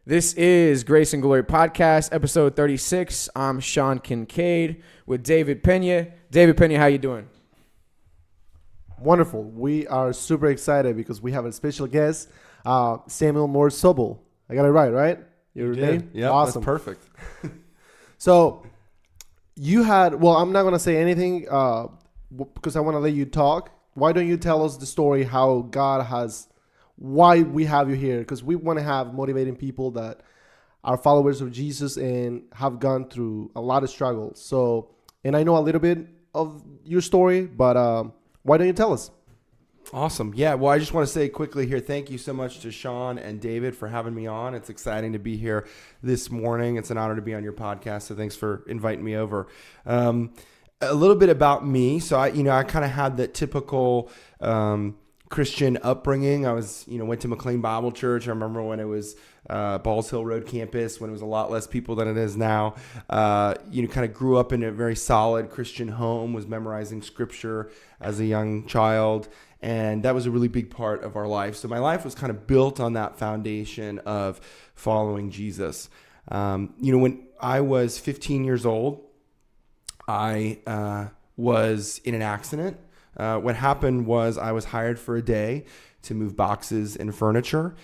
This is Grace and Glory Podcast, episode 36. I'm Sean Kincaid with David Pena. David Pena, how you doing? Wonderful. We are super excited because we have a special guest, Samuel Moore-Sobel. I got it right? Your name? Yeah, awesome. That's perfect. So you had, well, I'm not going to say anything because I want to let you talk. Why don't you tell us the story how God has, why we have you here? Because we want to have motivating people that are followers of Jesus and have gone through a lot of struggles. So, and I know a little bit of your story, but why don't you tell us? Awesome. Yeah, well, I just want to say quickly here, thank you so much to Sean and David for having me on. It's exciting to be here this morning. It's an honor to be on your podcast, so thanks for inviting me over. A little bit about me. So I kind of had that typical Christian upbringing. I went to McLean Bible Church. I remember when it was Balls Hill Road campus, when it was a lot less people than it is now. Kind of grew up in a very solid Christian home, was memorizing scripture as a young child. And that was a really big part of our life. So my life was kind of built on that foundation of following Jesus. When I was 15 years old, I was in an accident. What happened was I was hired for a day to move boxes and furniture,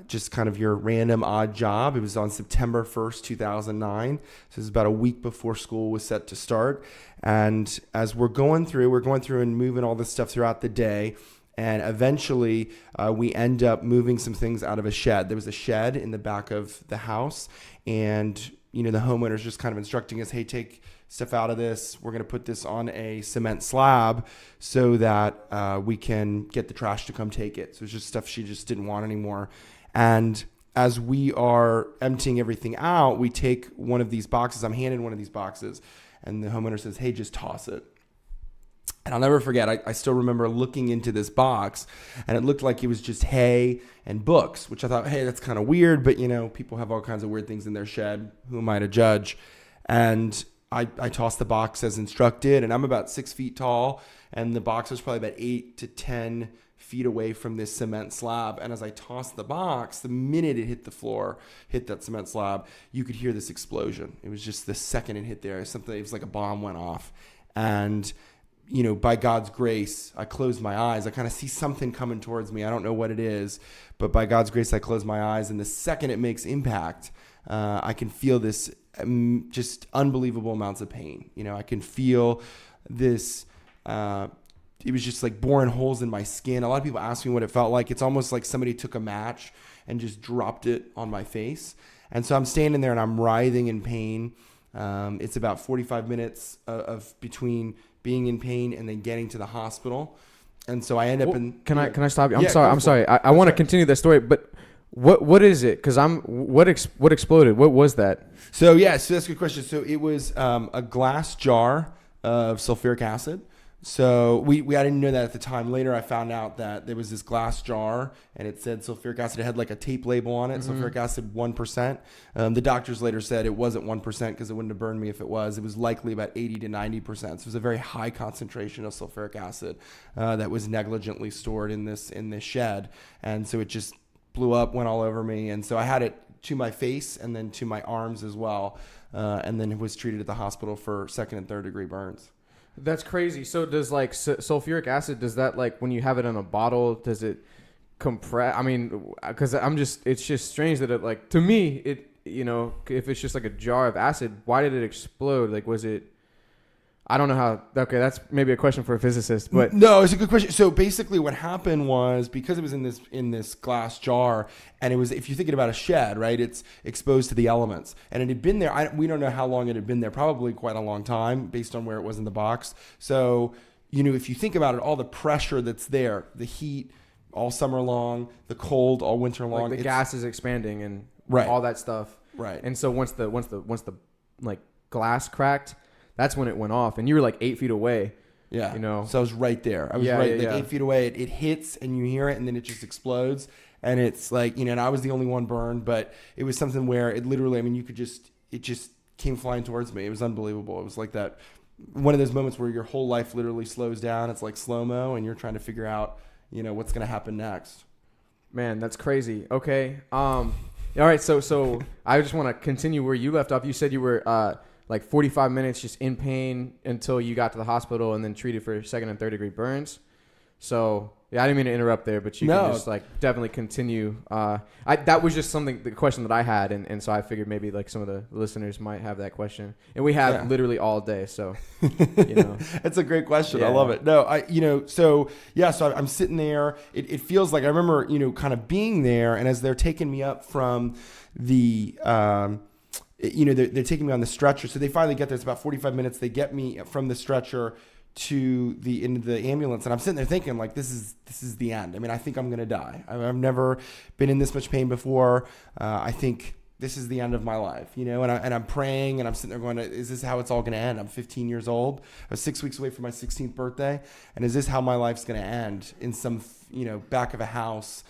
just kind of your random odd job. It was on September 1st, 2009. So this is about a week before school was set to start. And as we're going through and moving all this stuff throughout the day. And eventually we end up moving some things out of a shed. There was a shed in the back of the house. And, the homeowner's just kind of instructing us, hey, take stuff out of this. We're going to put this on a cement slab so that we can get the trash to come take it. So it's just stuff she just didn't want anymore. And as we are emptying everything out, we take one of these boxes. I'm handed one of these boxes, and the homeowner says, hey, just toss it. And I'll never forget, I still remember looking into this box, and it looked like it was just hay and books, which I thought, hey, that's kind of weird. But, people have all kinds of weird things in their shed. Who am I to judge? And I tossed the box as instructed, and I'm about 6 feet tall, and the box was probably about 8 to 10 feet away from this cement slab. And as I tossed the box, the minute it hit the floor, hit that cement slab, you could hear this explosion. It was just the second it hit there, it was like a bomb went off. And by God's grace, I closed my eyes. I kind of see something coming towards me. I don't know what it is, but by God's grace, I close my eyes. And the second it makes impact, I can feel this just unbelievable amounts of pain. I can feel this. It was just like boring holes in my skin. A lot of people ask me what it felt like. It's almost like somebody took a match and just dropped it on my face. And so I'm standing there and I'm writhing in pain. It's about 45 minutes of between being in pain and then getting to the hospital. And so I end up in. Can I stop you? I'm sorry. I want to continue that story, but what is it? Because what exploded? What was that? So that's a good question. So it was a glass jar of sulfuric acid. So I didn't know that at the time. Later, I found out that there was this glass jar, and it said sulfuric acid. It had like a tape label on it. Mm-hmm. Sulfuric acid 1%. The doctors later said it wasn't 1% because it wouldn't have burned me if it was. It was likely about 80 to 90%. So it was a very high concentration of sulfuric acid that was negligently stored in this shed, and so it just blew up, went all over me, and so I had it to my face and then to my arms as well, and then was treated at the hospital for second and third degree burns. That's crazy. So does sulfuric acid, does that when you have it in a bottle, does it compress? I mean, because it's just strange that it to me, it, if it's just like a jar of acid, why did it explode? Was it, I don't know how, okay, that's maybe a question for a physicist, but. No, it's a good question. So basically what happened was, because it was in this glass jar, and it was, if you're thinking about a shed, right, it's exposed to the elements, and it had been there, we don't know how long it had been there, probably quite a long time based on where it was in the box. So, if you think about it, all the pressure that's there, the heat all summer long, the cold all winter long. The gas is expanding and right. all that stuff. Right. And so once the glass cracked, that's when it went off, and you were 8 feet away. Yeah. So I was right there. I was 8 feet away. It hits and you hear it, and then it just explodes. And it's and I was the only one burned, but it was something where it literally, it just came flying towards me. It was unbelievable. It was like that, one of those moments where your whole life literally slows down. It's like slow-mo, and you're trying to figure out, what's going to happen next. Man, that's crazy. Okay. All right, so I just want to continue where you left off. You said you were like 45 minutes just in pain until you got to the hospital and then treated for second and third degree burns. So yeah, I didn't mean to interrupt there, but you can just like definitely continue. That was just the question that I had, and so I figured maybe like some of the listeners might have that question, and we have literally all day. So That's a great question. Yeah. I love it. No, so I'm sitting there. It feels like I remember kind of being there, and as they're taking me up from the they're taking me on the stretcher. So they finally get there. It's about 45 minutes. They get me from the stretcher into the ambulance, and I'm sitting there thinking like, this is the end. I mean, I think I'm gonna die. I've never been in this much pain before. I think this is the end of my life, and I'm praying, and I'm sitting there going, is this how it's all gonna end? I'm 15 years old. I was 6 weeks away from my 16th birthday, and is this how my life's gonna end in some back of a house?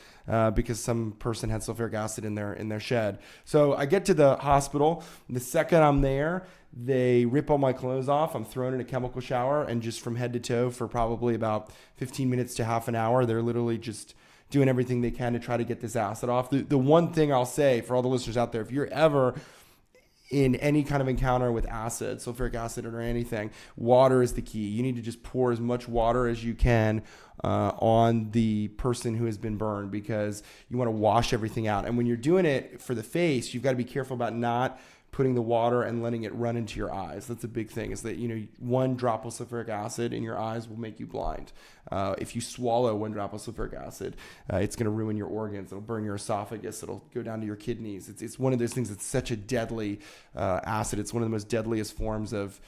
Because some person had sulfuric acid in their shed. So I get to the hospital. The second I'm there, they rip all my clothes off. I'm thrown in a chemical shower, and just from head to toe for probably about 15 minutes to half an hour, they're literally just doing everything they can to try to get this acid off. The one thing I'll say for all the listeners out there, if you're ever in any kind of encounter with acid, sulfuric acid or anything, water is the key. You need to just pour as much water as you can on the person who has been burned, because you want to wash everything out. And when you're doing it for the face, you've got to be careful about not putting the water and letting it run into your eyes. That's a big thing, is that, one drop of sulfuric acid in your eyes will make you blind. If you swallow 1 drop of sulfuric acid, it's going to ruin your organs. It'll burn your esophagus. It'll go down to your kidneys. It's one of those things that's such a deadly acid. It's one of the most deadliest forms of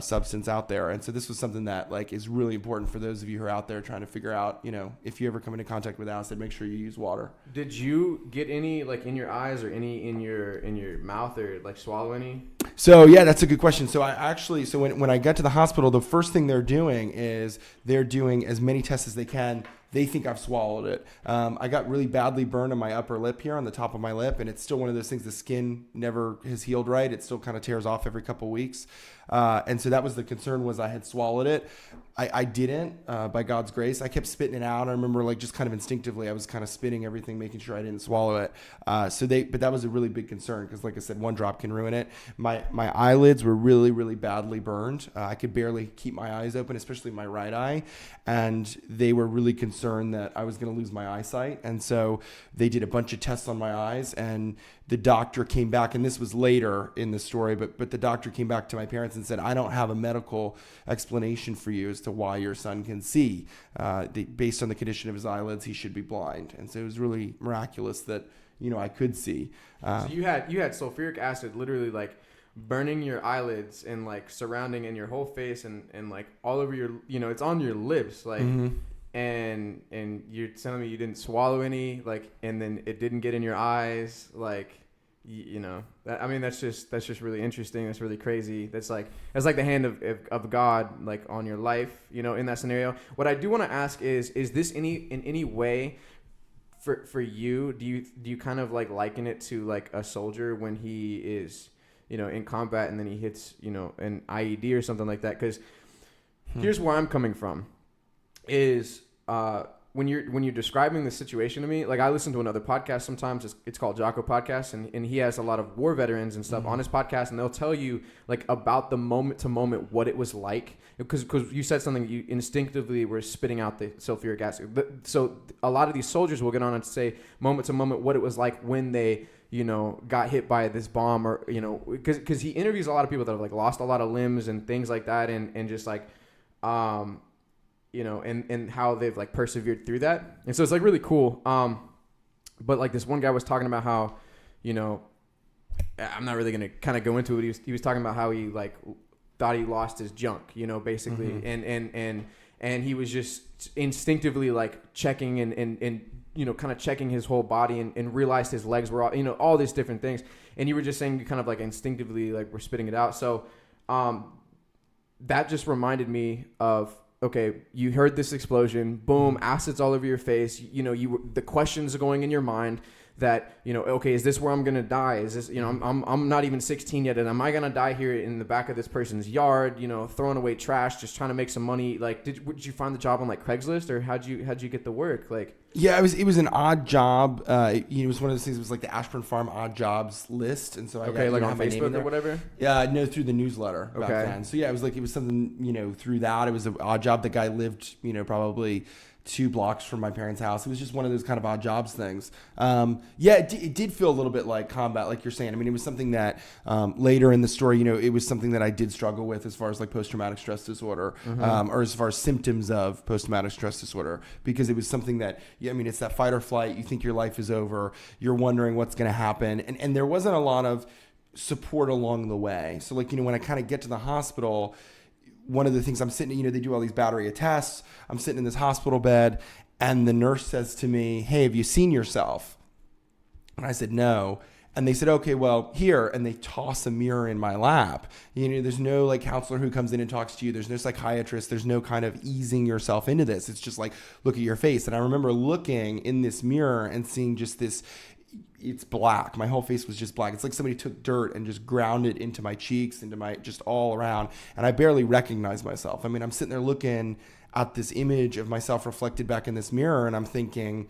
substance out there. And so this was something that like is really important for those of you who are out there trying to figure out, if you ever come into contact with acid, make sure you use water. Did you get any like in your eyes or any in your mouth, or like swallow any? So yeah, that's a good question. So when I got to the hospital, the first thing they're doing is they're doing as many tests as they can. They think I've swallowed it. I got really badly burned on my upper lip here, on the top of my lip, and it's still one of those things, the skin never has healed right. It still kind of tears off every couple of weeks. And so that was the concern, was I had swallowed it. I didn't, by God's grace. I kept spitting it out. I remember like just kind of instinctively, I was kind of spitting everything, making sure I didn't swallow it. But that was a really big concern, because like I said, 1 drop can ruin it. My eyelids were really, really badly burned. I could barely keep my eyes open, especially my right eye. And they were really concerned that I was going to lose my eyesight. And so they did a bunch of tests on my eyes, and the doctor came back, and this was later in the story, but the doctor came back to my parents and said, I don't have a medical explanation for you as to why your son can see. Based on the condition of his eyelids, he should be blind. And so it was really miraculous that, I could see. So you had sulfuric acid literally like burning your eyelids and like surrounding in your whole face and like all over your, it's on your lips, like, and you're telling me you didn't swallow any, like, and then it didn't get in your eyes, like, that's just really interesting. That's really crazy. That's like the hand of God, like on your life, in that scenario. What I do want to ask is this in any way for you, do you kind of like liken it to like a soldier when he is, in combat, and then he hits, an IED or something like that? Because here's where I'm coming from is, when you're describing the situation to me, like I listen to another podcast sometimes, it's called Jocko Podcast, and he has a lot of war veterans and stuff on his podcast, and they'll tell you like about the moment to moment what it was like, because you said something, you instinctively were spitting out the sulfuric acid. So a lot of these soldiers will get on and say moment to moment what it was like when they got hit by this bomb, or because he interviews a lot of people that have like lost a lot of limbs and things like that, and just like and how they've like persevered through that. And so it's like really cool. But like this one guy was talking about how, I'm not really going to kind of go into it. He was talking about how he like thought he lost his junk, basically. And he was just instinctively like checking and kind of checking his whole body and realized his legs were all, all these different things. And you were just saying you kind of like instinctively like were spitting it out. So that just reminded me of, okay, you heard this explosion, boom, acid's all over your face. The questions are going in your mind. that, you know, okay, is this where I'm gonna die? Is this, you know, I'm not even 16 yet, and am I gonna die here in the back of this person's yard, you know, throwing away trash, just trying to make some money? Like, did you find the job on like Craigslist, or how'd you get the work? Like, yeah, it was an odd job. It was one of those things. It was like the Ashburn Farm odd jobs list, and so I got, like on Facebook or whatever. Yeah, no, through the newsletter back Okay. then. So yeah, it was something, you know, through that. It was an odd job. The guy lived, you know, probably 2 blocks from my parents' house. It was just one of those kind of odd jobs things. Yeah, it did feel a little bit like combat, like you're saying. I mean, it was something that later in the story, you know, it was something that I did struggle with as far as like post-traumatic stress disorder, or as far as symptoms of post-traumatic stress disorder, because it was something that, yeah, I mean, it's that fight or flight. You think your life is over. You're wondering what's going to happen. And there wasn't a lot of support along the way. So like, you know, when I kind of get to the hospital, one of the things I'm sitting, you know, they do all these battery of tests. I'm sitting in this hospital bed, and the nurse says to me, "Hey, have you seen yourself?" And I said, "No." And they said, "Okay, well, here." And they toss a mirror in my lap. You know, there's no like counselor who comes in and talks to you. There's no psychiatrist. There's no kind of easing yourself into this. It's just like, look at your face. And I remember looking in this mirror and seeing just this, it's black. My whole face was just black. It's like somebody took dirt and just ground it into my cheeks, into my, just all around. And I barely recognized myself. I mean, I'm sitting there looking at this image of myself reflected back in this mirror, and I'm thinking,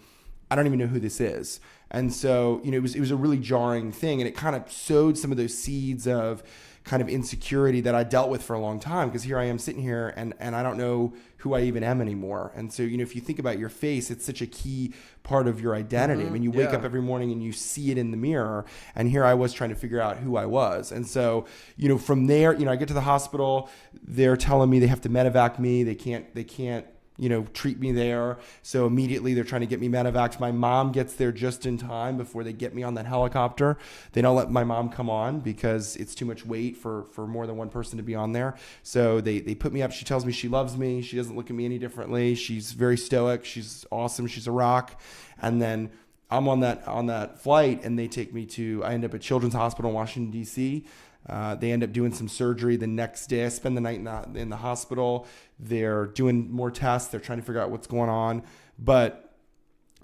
I don't even know who this is. And so, you know, it was a really jarring thing, and it kind of sowed some of those seeds of kind of insecurity that I dealt with for a long time, because here I am sitting here and I don't know who I even am anymore. And so, you know, if you think about your face, it's such a key part of your identity. I mean, you wake up every morning and you see it in the mirror, and here I was trying to figure out who I was. And so, you know, from there, you know, I get to the hospital, they're telling me they have to medevac me. They can't, you know, treat me there. So immediately they're trying to get me medevaced. My mom gets there just in time before they get me on that helicopter. They don't let my mom come on because it's too much weight for more than one person to be on there. So they put me up. She tells me she loves me. She doesn't look at me any differently. She's very stoic. She's awesome. She's a rock. And then I'm on that flight, and they take me to, I end up at Children's Hospital in Washington, D.C. They end up doing some surgery the next day. I spend the night in the hospital. They're doing more tests. They're trying to figure out what's going on. But,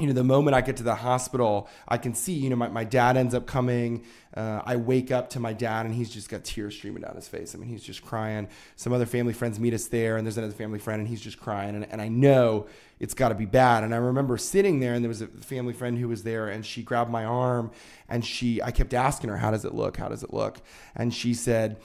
you know, the moment I get to the hospital, I can see, you know, my dad ends up coming. I wake up to my dad, and he's just got tears streaming down his face. I mean, he's just crying. Some other family friends meet us there, and there's another family friend, and he's just crying. And I know it's got to be bad. And I remember sitting there, and there was a family friend who was there, and she grabbed my arm, and I kept asking her, how does it look? How does it look? And she said,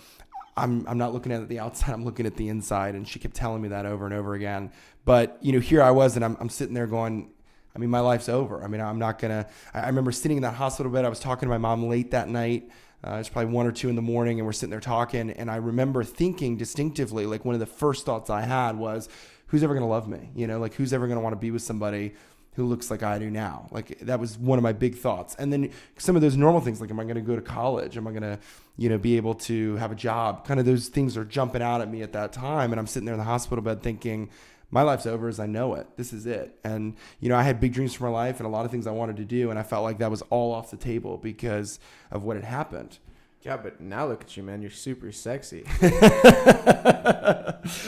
I'm not looking at the outside, I'm looking at the inside. And she kept telling me that over and over again. But, you know, here I was, and I'm sitting there going, I mean, my life's over. I mean, I'm not going to, I remember sitting in that hospital bed. I was talking to my mom late that night. It's probably 1 or 2 in the morning, and we're sitting there talking. And I remember thinking distinctively, like, one of the first thoughts I had was, who's ever going to love me? You know, like, who's ever going to want to be with somebody who looks like I do now? Like, that was one of my big thoughts. And then some of those normal things, like, am I going to go to college? Am I going to, you know, be able to have a job? Kind of those things are jumping out at me at that time. And I'm sitting there in the hospital bed thinking, my life's over as I know it. This is it. And, you know, I had big dreams for my life and a lot of things I wanted to do. And I felt like that was all off the table because of what had happened. Yeah, but now look at you, man. You're super sexy.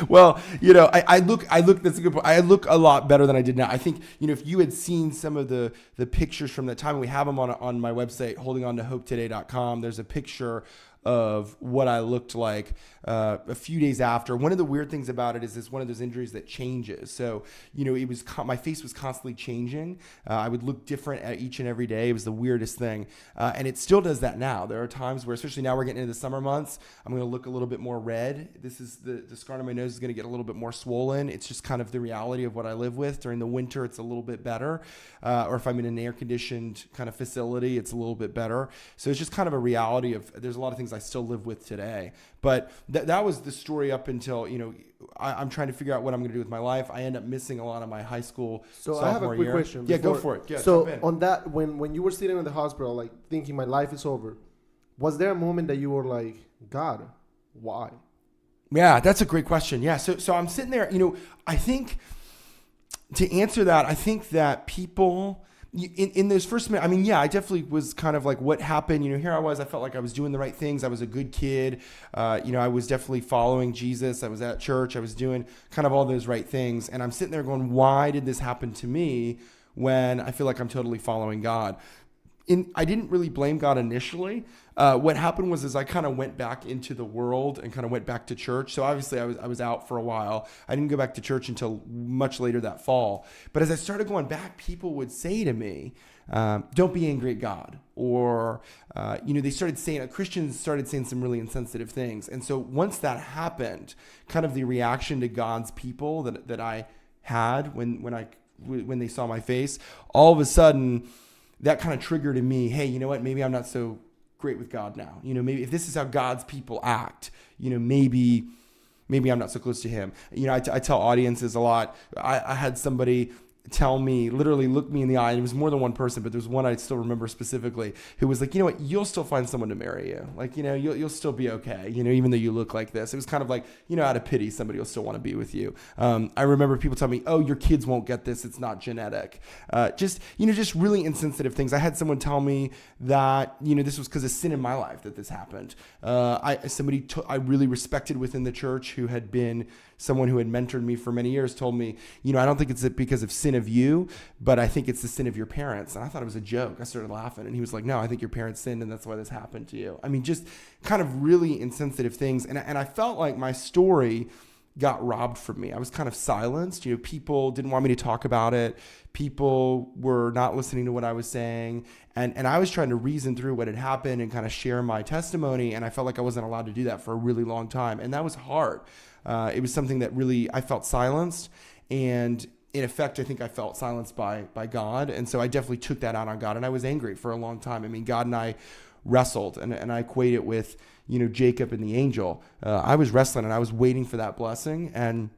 Well, you know, I look, that's a good point. I look a lot better than I did now. I think, you know, if you had seen some of the pictures from that time, we have them on my website, holdingontohopetoday.com. There's a picture of what I looked like a few days after. One of the weird things about it is it's one of those injuries that changes. So, you know, it was my face was constantly changing. I would look different at each and every day. It was the weirdest thing. And it still does that now. There are times where, especially now we're getting into the summer months, I'm going to look a little bit more red. This is the scar on my nose is going to get a little bit more swollen. It's just kind of the reality of what I live with. During the winter, it's a little bit better. Or if I'm in an air-conditioned kind of facility, it's a little bit better. So it's just kind of a reality of, there's a lot of things I still live with today. But that was the story up until, you know, I'm trying to figure out what I'm going to do with my life. I end up missing a lot of my high school sophomore I have a quick year. question. Yeah, go for it. Yeah, so on that, when you were sitting in the hospital, like thinking my life is over, was there a moment that you were like, God, why? Yeah, that's a great question. Yeah, so I'm sitting there, you know, I think to answer that, I think that people in those first minutes, I mean, yeah, I definitely was kind of like, what happened? You know, here I was, I felt like I was doing the right things. I was a good kid. You know, I was definitely following Jesus. I was at church. I was doing kind of all those right things. And I'm sitting there going, why did this happen to me when I feel like I'm totally following God? I didn't really blame God initially. What happened was I kind of went back into the world and kind of went back to church. So obviously I was out for a while. I didn't go back to church until much later that fall. But as I started going back, people would say to me, don't be angry at God. Or, Christians started saying some really insensitive things. And so once that happened, kind of the reaction to God's people that I had when they saw my face, all of a sudden that kind of triggered in me, hey, you know what, maybe I'm not so great with God now. Maybe if this is how God's people act, maybe I'm not so close to him. I tell audiences a lot. I had somebody tell me, literally look me in the eye, and it was more than one person, but there's one I still remember specifically who was like, you know what, you'll still find someone to marry you. Like, you'll still be okay, even though you look like this. It was kind of like, out of pity, somebody will still want to be with you. I remember people telling me, oh, your kids won't get this. It's not genetic. Just really insensitive things. I had someone tell me that, this was because of sin in my life that this happened. I really respected within the church, who had been someone who had mentored me for many years, told me, I don't think it's because of sin of you, but I think it's the sin of your parents. And I thought it was a joke. I started laughing, and he was like, no, I think your parents sinned, and that's why this happened to you. I mean, just kind of really insensitive things. And I felt like my story got robbed from me. I was kind of silenced. People didn't want me to talk about it. People were not listening to what I was saying. And I was trying to reason through what had happened and kind of share my testimony. And I felt like I wasn't allowed to do that for a really long time. And that was hard. It was something that really, I felt silenced. And in effect, I think I felt silenced by God. And so I definitely took that out on God. And I was angry for a long time. I mean, God and I wrestled, and I equate it with, Jacob and the angel. I was wrestling, and I was waiting for that blessing. And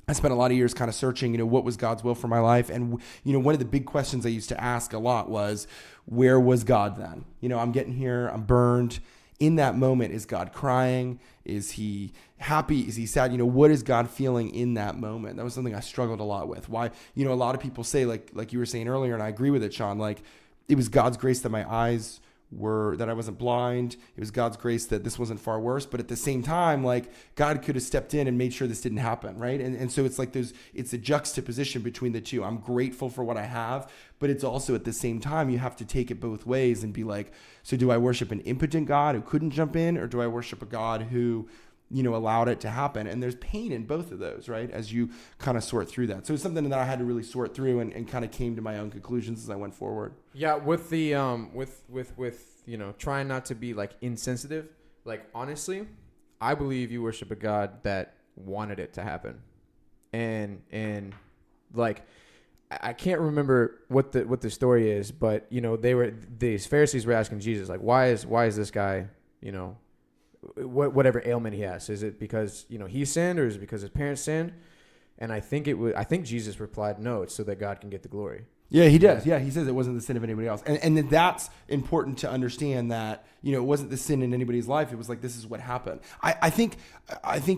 I spent a lot of years kind of searching, what was God's will for my life. And, one of the big questions I used to ask a lot was, where was God then? I'm getting here, I'm burned. In that moment, is God crying? Is he happy? Is he sad? What is God feeling in that moment? That was something I struggled a lot with. Why, a lot of people say, like you were saying earlier, and I agree with it, Sean, like it was God's grace that my eyes that I wasn't blind. It was God's grace that this wasn't far worse. But at the same time, like God could have stepped in and made sure this didn't happen, right? And so it's like it's a juxtaposition between the two. I'm grateful for what I have, but it's also at the same time, you have to take it both ways and be like, so do I worship an impotent God who couldn't jump in, or do I worship a God who allowed it to happen? And there's pain in both of those, right? As you kind of sort through that. So it's something that I had to really sort through and kind of came to my own conclusions as I went forward. Yeah. With the, with trying not to be like insensitive, like honestly, I believe you worship a God that wanted it to happen. And like, I can't remember what the story is, but these Pharisees were asking Jesus, like, why is this guy, whatever ailment he has, is it because he sinned, or is it because his parents sinned? And I think Jesus replied, no, it's so that God can get the glory. Yeah, he does. Yeah, he says it wasn't the sin of anybody else. And that's important to understand, that, it wasn't the sin in anybody's life. It was like, this is what happened. I think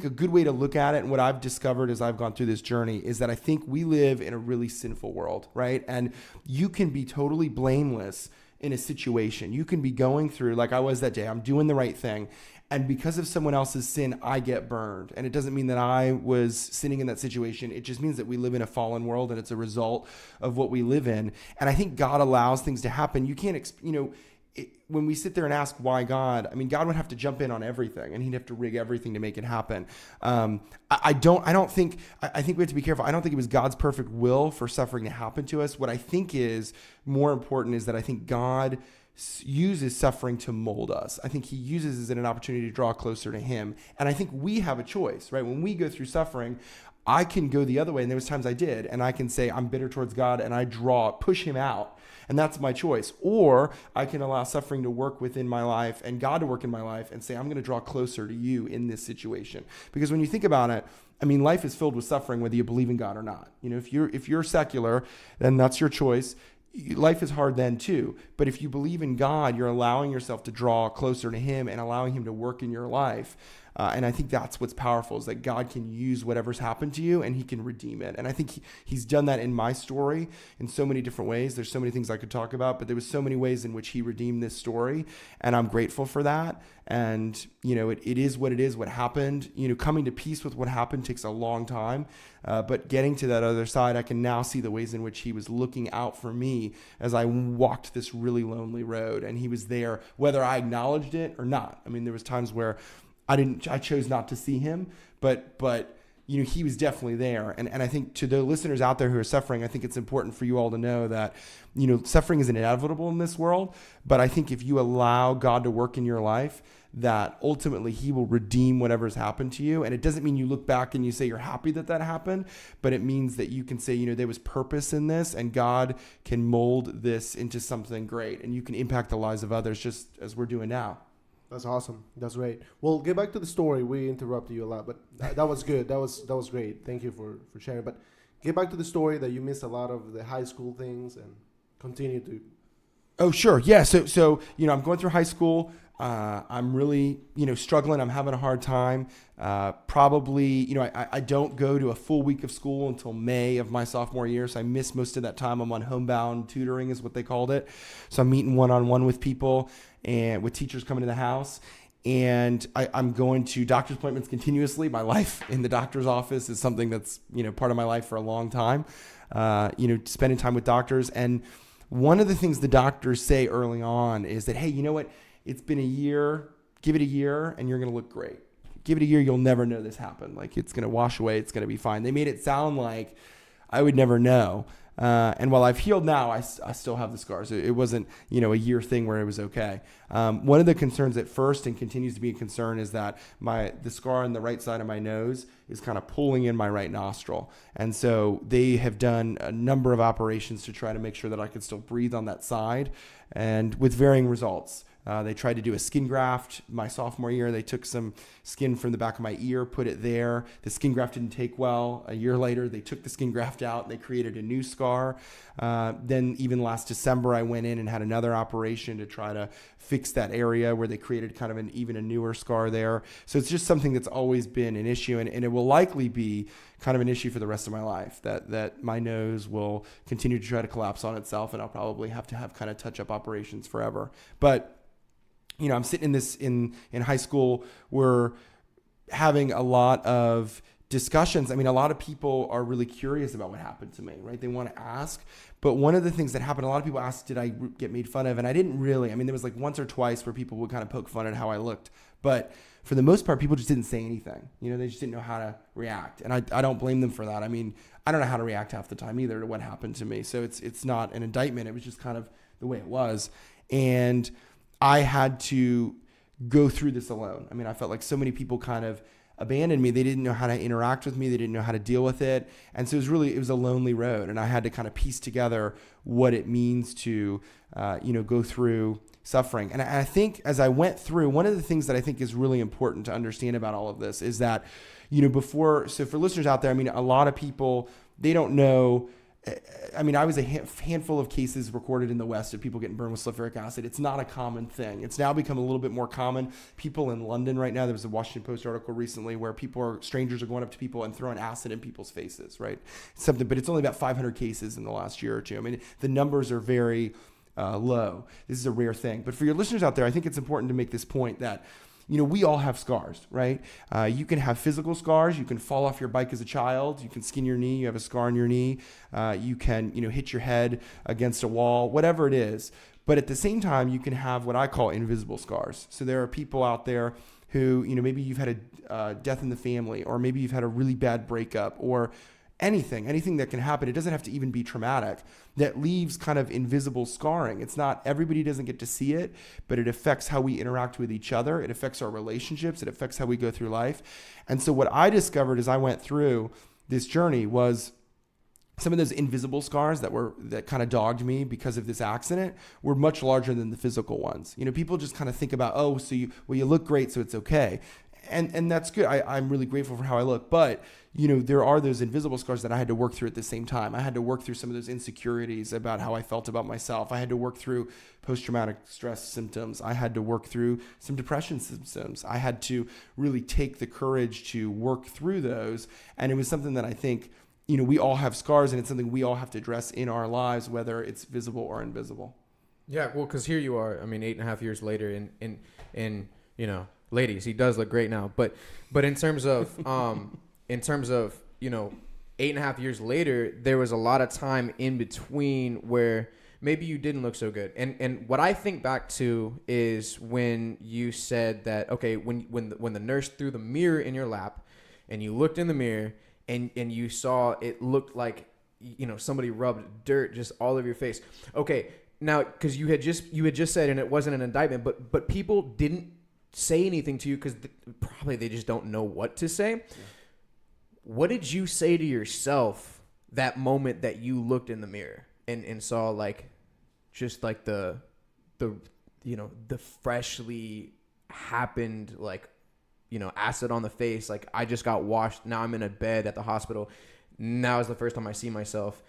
a good way to look at it, and what I've discovered as I've gone through this journey, is that I think we live in a really sinful world, right? And you can be totally blameless in a situation. You can be going through, like I was that day, I'm doing the right thing, and because of someone else's sin, I get burned. And it doesn't mean that I was sinning in that situation. It just means that we live in a fallen world, and it's a result of what we live in. And I think God allows things to happen. You can't, when we sit there and ask why God, I mean, God would have to jump in on everything, and he'd have to rig everything to make it happen. I think we have to be careful. I don't think it was God's perfect will for suffering to happen to us. What I think is more important is that I think God uses suffering to mold us. I think he uses it as an opportunity to draw closer to him. And I think we have a choice, right? When we go through suffering, I can go the other way, and there was times I did, and I can say I'm bitter towards God, and I push him out, and that's my choice. Or I can allow suffering to work within my life and God to work in my life and say, I'm going to draw closer to you in this situation. Because when you think about it, I mean, life is filled with suffering, whether you believe in God or not. If you're secular, then that's your choice. Life is hard then too. But if you believe in God, you're allowing yourself to draw closer to him and allowing him to work in your life. And I think that's what's powerful, is that God can use whatever's happened to you and he can redeem it. And I think he's done that in my story in so many different ways. There's so many things I could talk about, but there was so many ways in which he redeemed this story. And I'm grateful for that. And, it is what it is, what happened. Coming to peace with what happened takes a long time. But getting to that other side, I can now see the ways in which he was looking out for me as I walked this really lonely road. And he was there, whether I acknowledged it or not. I mean, there was times where I chose not to see him, but he was definitely there. And I think to the listeners out there who are suffering, I think it's important for you all to know that, suffering is inevitable in this world. But I think if you allow God to work in your life, that ultimately he will redeem whatever's happened to you. And it doesn't mean you look back and you say you're happy that happened, but it means that you can say, there was purpose in this, and God can mold this into something great, and you can impact the lives of others just as we're doing now. That's awesome. That's great. Well, get back to the story. We interrupted you a lot, but that was good. That was great. Thank you for sharing. But get back to the story that you missed a lot of the high school things and continue to. Oh, sure. Yeah. So I'm going through high school. I'm really, struggling. I'm having a hard time. Probably, I don't go to a full week of school until May of my sophomore year. So I miss most of that time. I'm on homebound tutoring is what they called it. So I'm meeting one-on-one with people and with teachers coming to the house. And I'm going to doctor's appointments continuously. My life in the doctor's office is something that's, part of my life for a long time, spending time with doctors. And one of the things the doctors say early on is that, hey, you know what? It's been a year, give it a year and you're going to look great. Give it a year, you'll never know this happened. Like, it's going to wash away. It's going to be fine. They made it sound like I would never know. And while I've healed now, I still have the scars. It wasn't, a year thing where it was okay. One of the concerns at first and continues to be a concern is that the scar on the right side of my nose is kind of pulling in my right nostril. And so they have done a number of operations to try to make sure that I could still breathe on that side, and with varying results. They tried to do a skin graft my sophomore year. They took some skin from the back of my ear, put it there. The skin graft didn't take well. A year later, they took the skin graft out and they created a new scar. Then even last December, I went in and had another operation to try to fix that area where they created kind of even a newer scar there. So it's just something that's always been an issue, and it will likely be kind of an issue for the rest of my life, that my nose will continue to try to collapse on itself, and I'll probably have to have kind of touch-up operations forever. But I'm sitting in high school. We're having a lot of discussions. I mean, a lot of people are really curious about what happened to me, right? They want to ask. But one of the things that happened, a lot of people asked, did I get made fun of? And I didn't really. I mean, there was like once or twice where people would kind of poke fun at how I looked. But for the most part, people just didn't say anything. They just didn't know how to react. And I don't blame them for that. I mean, I don't know how to react half the time either to what happened to me. So it's not an indictment. It was just kind of the way it was. And I had to go through this alone. I mean, I felt like so many people kind of abandoned me. They didn't know how to interact with me. They didn't know how to deal with it. And so it was a lonely road. And I had to kind of piece together what it means to, go through suffering. And I think as I went through, one of the things that I think is really important to understand about all of this is that, so for listeners out there, I mean, a lot of people, they don't know. I mean, I was a handful of cases recorded in the West of people getting burned with sulfuric acid. It's not a common thing. It's now become a little bit more common. People in London right now, there was a Washington Post article recently where strangers are going up to people and throwing acid in people's faces, right? But it's only about 500 cases in the last year or two. I mean, the numbers are very low. This is a rare thing. But for your listeners out there, I think it's important to make this point that we all have scars, right? You can have physical scars. You can fall off your bike as a child. You can skin your knee. You have a scar on your knee. You can, hit your head against a wall, whatever it is. But at the same time, you can have what I call invisible scars. So there are people out there who, maybe you've had a death in the family, or maybe you've had a really bad breakup, or anything that can happen. It doesn't have to even be traumatic, that leaves kind of invisible scarring. It's not, everybody doesn't get to see it, but it affects how we interact with each other. It affects our relationships. It affects how we go through life. And so what I discovered as I went through this journey was some of those invisible scars that kind of dogged me because of this accident were much larger than the physical ones. People just kind of think about, so you look great, so it's okay. and that's good. I'm really grateful for how I look, but there are those invisible scars that I had to work through at the same time. I had to work through some of those insecurities about how I felt about myself. I had to work through post-traumatic stress symptoms. I had to work through some depression symptoms. I had to really take the courage to work through those. And it was something that I think, we all have scars, and it's something we all have to address in our lives, whether it's visible or invisible. Yeah, well, because here you are. I mean, 8.5 years later, and ladies, he does look great now. But in terms of 8.5 years later, there was a lot of time in between where maybe you didn't look so good. And what I think back to is when you said that, okay, when the nurse threw the mirror in your lap, and you looked in the mirror and you saw it looked like somebody rubbed dirt just all over your face. Okay. Now, because you had just said, and it wasn't an indictment, but people didn't say anything to you because probably they just don't know what to say. Yeah. What did you say to yourself that moment that you looked in the mirror and saw just the freshly happened acid on the face? Like, I just got washed. Now I'm in a bed at the hospital. Now is the first time I see myself.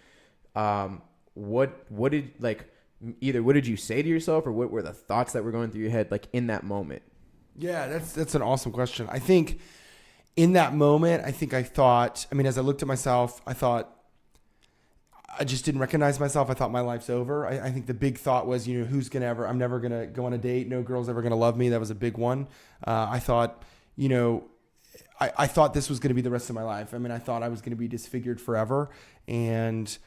What did you say to yourself, or what were the thoughts that were going through your head in that moment? Yeah, that's an awesome question. I think in that moment, I thought, as I looked at myself, I thought I just didn't recognize myself. I thought my life's over. I think the big thought was, I'm never going to go on a date. No girl's ever going to love me. That was a big one. I thought, I thought this was going to be the rest of my life. I thought I was going to be disfigured forever. And,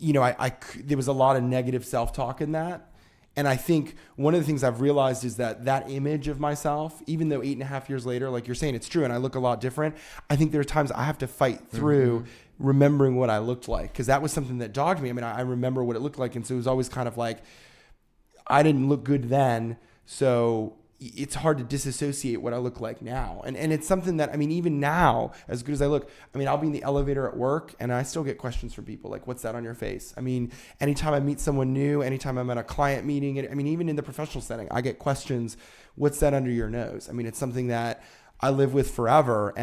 there was a lot of negative self-talk in that. And I think one of the things I've realized is that image of myself, even though 8.5 years later, like you're saying, it's true, and I look a lot different. I think there are times I have to fight through remembering what I looked like, because that was something that dogged me. I remember what it looked like, and so it was always kind of like I didn't look good then, so it's hard to disassociate what I look like now. And it's something that, even now, as good as I look, I'll be in the elevator at work and I still get questions from people like, what's that on your face? Anytime I meet someone new, anytime I'm at a client meeting, and even in the professional setting, I get questions, what's that under your nose? It's something that I live with forever.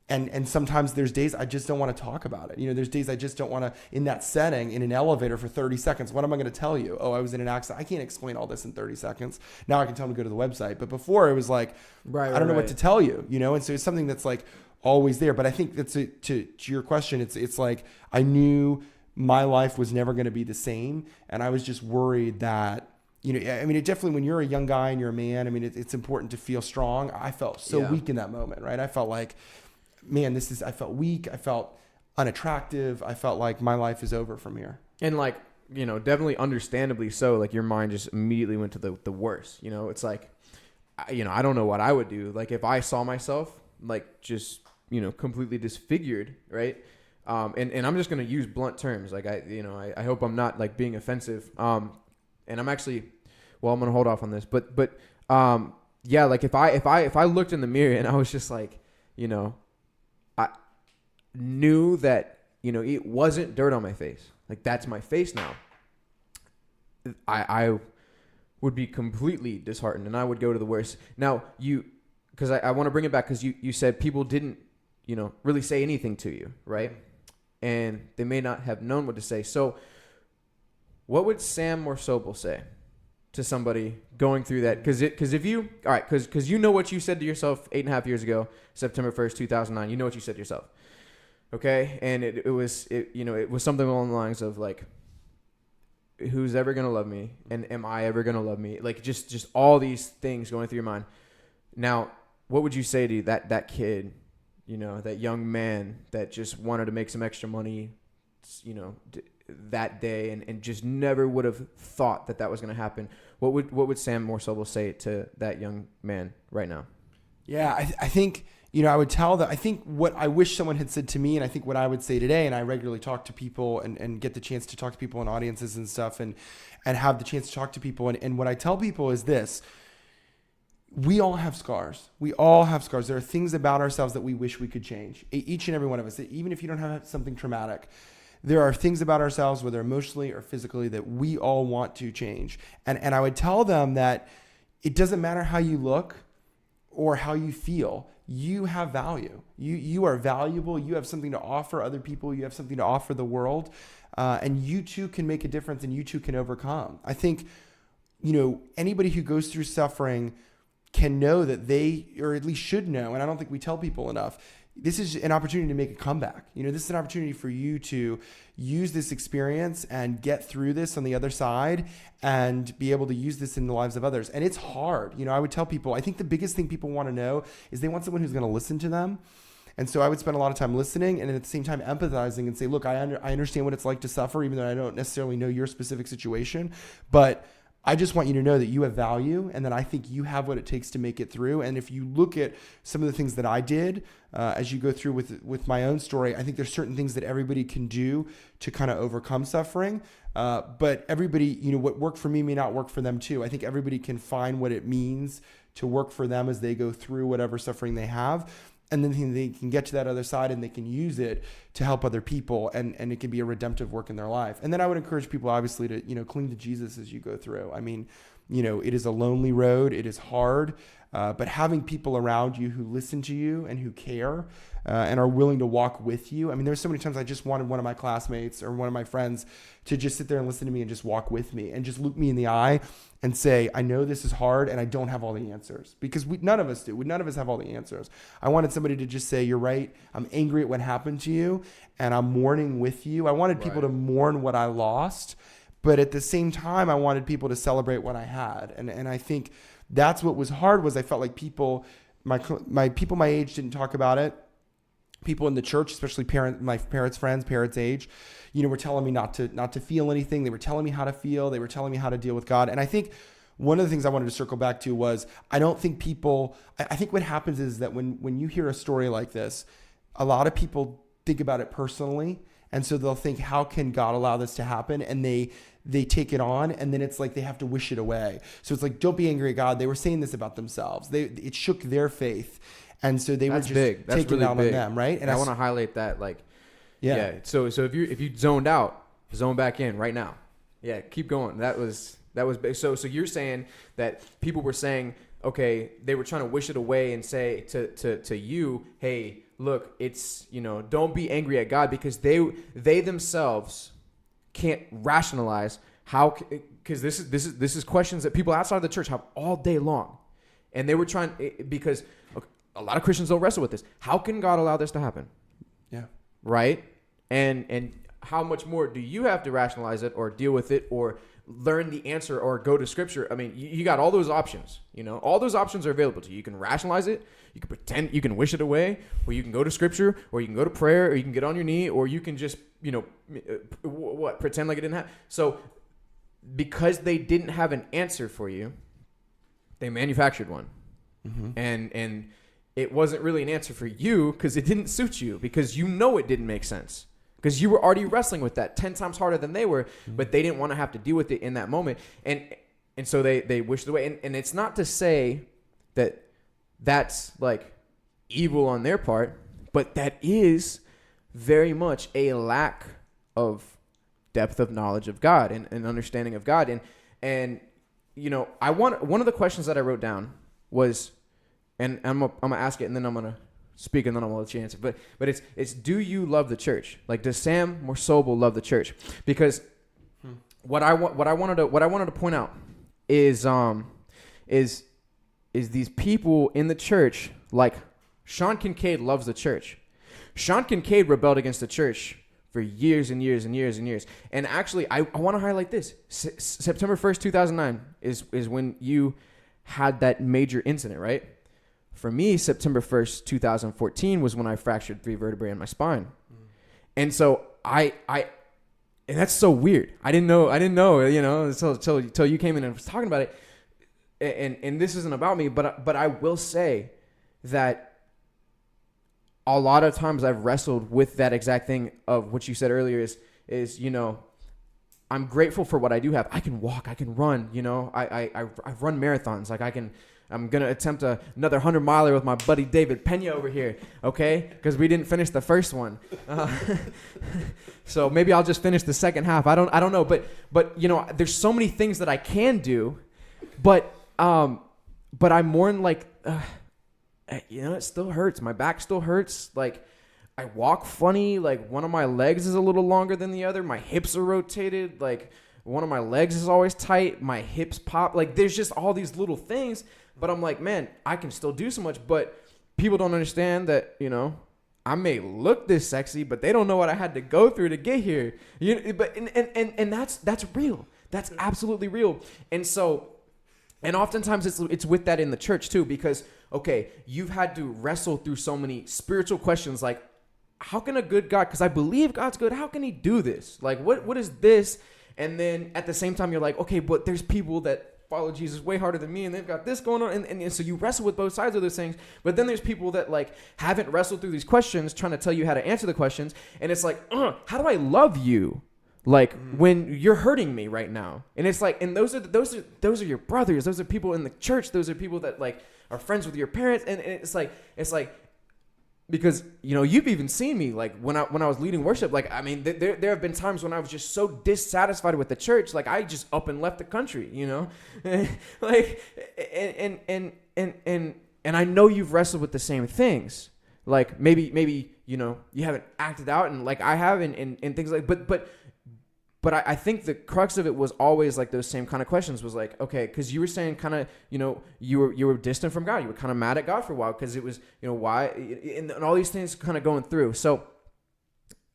And sometimes there's days I just don't want to talk about it. There's days I just don't want to, in that setting, in an elevator for 30 seconds. What am I going to tell you? Oh, I was in an accident. I can't explain all this in 30 seconds. Now I can tell them to go to the website. But before it was like, I don't know what to tell you, And so it's something that's always there. But I think that's to your question. It's like I knew my life was never going to be the same. And I was just worried that, it definitely, when you're a young guy and you're a man, it's important to feel strong. I felt so weak in that moment, right? I felt like, man, I felt weak. I felt unattractive. I felt like my life is over from here. And definitely understandably so, your mind just immediately went to the worst. It's like, I don't know what I would do. If I saw myself just, completely disfigured, right? And I'm just going to use blunt terms. I hope I'm not being offensive. And I'm actually, I'm going to hold off on this, but yeah, if I looked in the mirror and I was just I knew that, it wasn't dirt on my face. That's my face now. I would be completely disheartened and I would go to the worst. Now, because I want to bring it back, because you said people didn't, really say anything to you, right? And they may not have known what to say. So what would Sam Moore-Sobel say to somebody going through that? Because if you, all right, because you know what you said to yourself 8.5 years ago, September 1st, 2009, you know what you said to yourself. Okay. And it was something along the lines of who's ever going to love me? And am I ever going to love me? Just all these things going through your mind. Now, what would you say to that kid, that young man that just wanted to make some extra money, that day and just never would have thought that was going to happen? What would Sam Moore-Sobel say to that young man right now? Yeah, I think, I would tell them, I think what I wish someone had said to me, and I think what I would say today, and I regularly talk to people and get the chance to talk to people in audiences and stuff and have the chance to talk to people. And what I tell people is this: we all have scars. We all have scars. There are things about ourselves that we wish we could change. Each and every one of us, even if you don't have something traumatic, there are things about ourselves, whether emotionally or physically, that we all want to change. And I would tell them that it doesn't matter how you look or how you feel. You have value. You are valuable. You have something to offer other people. You have something to offer the world. And you too can make a difference, and you too can overcome. I think, anybody who goes through suffering can know that they, or at least should know, and I don't think we tell people enough, this is an opportunity to make a comeback. This is an opportunity for you to use this experience and get through this on the other side and be able to use this in the lives of others. And it's hard. I would tell people, I think the biggest thing people want to know is they want someone who's going to listen to them. And so I would spend a lot of time listening and at the same time empathizing and say, look, I understand what it's like to suffer, even though I don't necessarily know your specific situation, but I just want you to know that you have value and that I think you have what it takes to make it through. And if you look at some of the things that I did as you go through with my own story, I think there's certain things that everybody can do to kind of overcome suffering. But everybody, what worked for me may not work for them too. I think everybody can find what it means to work for them as they go through whatever suffering they have. And then they can get to that other side and they can use it to help other people. And it can be a redemptive work in their life. And then I would encourage people, obviously, to, cling to Jesus as you go through. I mean, it is a lonely road. It is hard. But having people around you who listen to you and who care and are willing to walk with you. I mean, there's so many times I just wanted one of my classmates or one of my friends to just sit there and listen to me and just walk with me and just look me in the eye and say, I know this is hard and I don't have all the answers, because none of us do. None of us have all the answers. I wanted somebody to just say, you're right. I'm angry at what happened to you and I'm mourning with you. I wanted people to mourn what I lost, but at the same time, I wanted people to celebrate what I had. And I think that's what was hard, was I felt like people, my people my age didn't talk about it. People in the church, especially my parents' friends, parents' age, were telling me not to feel anything. They were telling me how to feel. They were telling me how to deal with God. And I think one of the things I wanted to circle back to was, I think what happens is that when you hear a story like this, a lot of people think about it personally. And so they'll think, how can God allow this to happen? And they take it on, and then it's like they have to wish it away. So it's like, don't be angry at God. They were saying this about themselves. It shook their faith. And so they were just taking really out on them, right? And I want to highlight that, yeah. So if you zoned out, zone back in right now. Yeah, keep going. That was big. So you're saying that people were saying, okay, they were trying to wish it away and say to you, hey, look, it's, don't be angry at God, because they themselves can't rationalize how, because this is questions that people outside of the church have all day long, and they were trying, because a lot of Christians don't wrestle with this. How can God allow this to happen? Yeah. Right? And how much more do you have to rationalize it or deal with it or learn the answer or go to scripture? I mean, you got all those options, all those options are available to you. You can rationalize it. You can pretend, you can wish it away, or you can go to scripture, or you can go to prayer, or you can get on your knee, or you can just, pretend like it didn't happen. So because they didn't have an answer for you, they manufactured one. Mm-hmm. And it wasn't really an answer for you because it didn't suit you, because it didn't make sense, because you were already wrestling with that 10 times harder than they were, mm-hmm. but they didn't want to have to deal with it in that moment. And so they wished it away. And it's not to say that that's like evil on their part, but that is very much a lack of depth of knowledge of God and understanding of God. And one of the questions that I wrote down was, and I'm gonna ask it, and then I'm gonna speak, and then I'm gonna let you answer. But it's do you love the church? Like, does Sam Moore-Sobel love the church? Because what I wanted to point out is these people in the church, like Sean Kincaid loves the church. Sean Kincaid rebelled against the church for years and years and years and years. And actually, I want to highlight this. September 1st, 2009 is when you had that major incident, right? For me, September 1st, 2014 was when I fractured 3 vertebrae in my spine. And so and that's so weird. I didn't know, until you came in and was talking about it. And this isn't about me, but I will say that a lot of times I've wrestled with that exact thing of what you said earlier is I'm grateful for what I do have. I can walk, I can run, I've run marathons. Like I'm going to attempt another 100-miler with my buddy David Pena over here, okay? Because we didn't finish the first one. So maybe I'll just finish the second half. I don't know, but there's so many things that I can do, but I'm more in like it still hurts. My back still hurts. Like, I walk funny. Like, one of my legs is a little longer than the other. My hips are rotated. Like, one of my legs is always tight. My hips pop. Like, there's just all these little things. But I'm like, man, I can still do so much. But people don't understand that, I may look this sexy, but they don't know what I had to go through to get here. And that's real. That's absolutely real. And so, and oftentimes it's with that in the church too, because, okay, you've had to wrestle through so many spiritual questions, like, how can a good God, because I believe God's good, how can he do this? Like, what is this? And then at the same time, you're like, okay, but there's people that follow Jesus way harder than me, and they've got this going on, and so you wrestle with both sides of those things. But then there's people that like haven't wrestled through these questions, trying to tell you how to answer the questions, and it's like, how do I love you, like when you're hurting me right now? And it's like, and those are your brothers, those are people in the church, those are people that like are friends with your parents, and it's like because you've even seen me, like when I was leading worship, like, I mean, there have been times when I was just so dissatisfied with the church, like I just up and left the country, like, and I know you've wrestled with the same things, like maybe you haven't acted out, and like I have, and things like, but I think the crux of it was always like those same kind of questions, was like, okay, because you were saying kind of, you were distant from God. You were kind of mad at God for a while because it was, why, and all these things kind of going through. So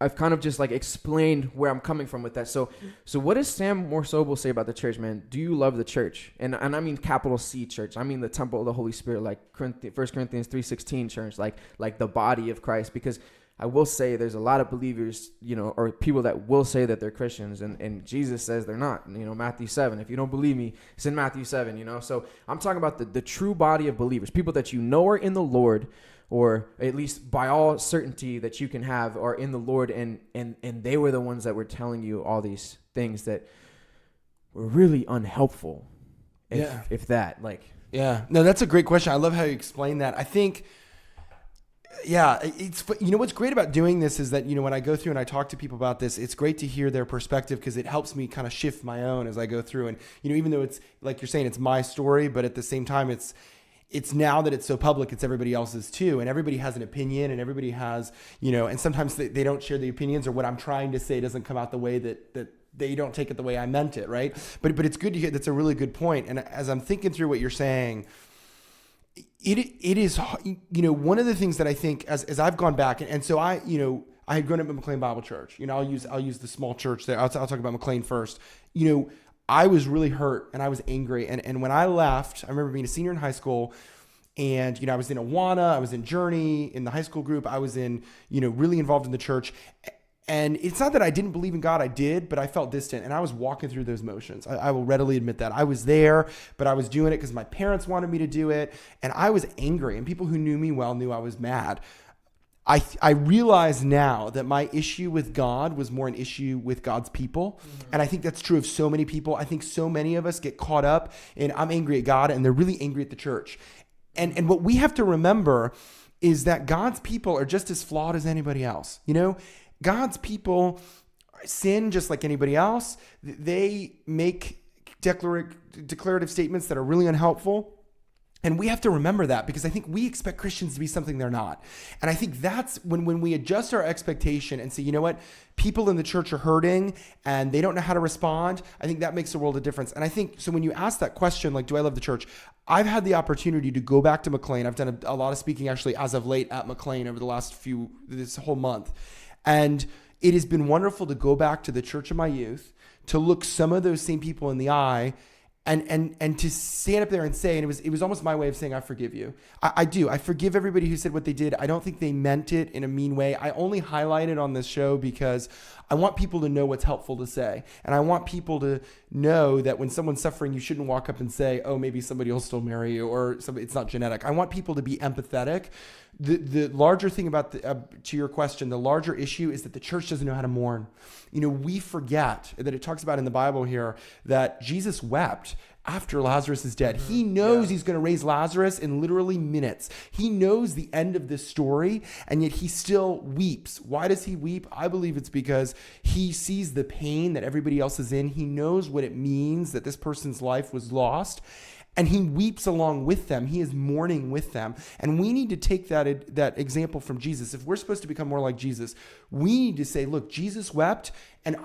I've kind of just like explained where I'm coming from with that. So what does Sam Moore-Sobel say about the church, man? Do you love the church? And I mean capital C church. I mean the temple of the Holy Spirit, like 1 Corinthians 3:16 church, like the body of Christ, because I will say there's a lot of believers, or people that will say that they're Christians, and Jesus says they're not. Matthew 7. If you don't believe me, it's in Matthew 7. So I'm talking about the true body of believers, people that are in the Lord, or at least by all certainty that you can have are in the Lord, and they were the ones that were telling you all these things that were really unhelpful. If that, like. Yeah. No, that's a great question. I love how you explain that. I think. Yeah, it's what's great about doing this is that when I go through and I talk to people about this, it's great to hear their perspective, because it helps me kind of shift my own as I go through. And even though it's like you're saying, it's my story, but at the same time, it's now that it's so public, it's everybody else's too, and everybody has an opinion, and everybody has and sometimes they don't share the opinions, or what I'm trying to say doesn't come out the way that they don't take it the way I meant it, right? But it's good to hear. That's a really good point. And as I'm thinking through what you're saying, it is, one of the things that I think as I've gone back, and so I had grown up at McLean Bible Church. I'll use the small church there. I'll talk about McLean first. I was really hurt and I was angry. And when I left, I remember being a senior in high school, and, I was in Awana, I was in Journey, in the high school group. I was in, really involved in the church. And it's not that I didn't believe in God, I did, but I felt distant, and I was walking through those motions. I will readily admit that. I was there, but I was doing it because my parents wanted me to do it, and I was angry, and people who knew me well knew I was mad. I realize now that my issue with God was more an issue with God's people, and I think that's true of so many people. I think so many of us get caught up in, I'm angry at God, and they're really angry at the church. And what we have to remember is that God's people are just as flawed as anybody else, God's people sin just like anybody else. They make declarative statements that are really unhelpful. And we have to remember that, because I think we expect Christians to be something they're not. And I think that's when we adjust our expectation and say, you know what, people in the church are hurting and they don't know how to respond. I think that makes a world of difference. And I think, so when you ask that question, like, do I love the church? I've had the opportunity to go back to McLean. I've done a lot of speaking actually as of late at McLean over the last this whole month. And it has been wonderful to go back to the church of my youth, to look some of those same people in the eye, and to stand up there and say, and it was almost my way of saying, I forgive you. I do. I forgive everybody who said what they did. I don't think they meant it in a mean way. I only highlight it on this show because I want people to know what's helpful to say. And I want people to know that when someone's suffering, you shouldn't walk up and say, oh, maybe somebody will still marry you, or it's not genetic. I want people to be empathetic. The larger thing about to your question, the larger issue is that the church doesn't know how to mourn. We forget that it talks about in the Bible here that Jesus wept after Lazarus is dead. He knows he's going to raise Lazarus in literally minutes. He knows the end of this story, and yet he still weeps. Why does he weep? I believe it's because he sees the pain that everybody else is in. He knows what it means that this person's life was lost. And he weeps along with them. He is mourning with them. And we need to take that example from Jesus. If we're supposed to become more like Jesus, we need to say, look, Jesus wept, and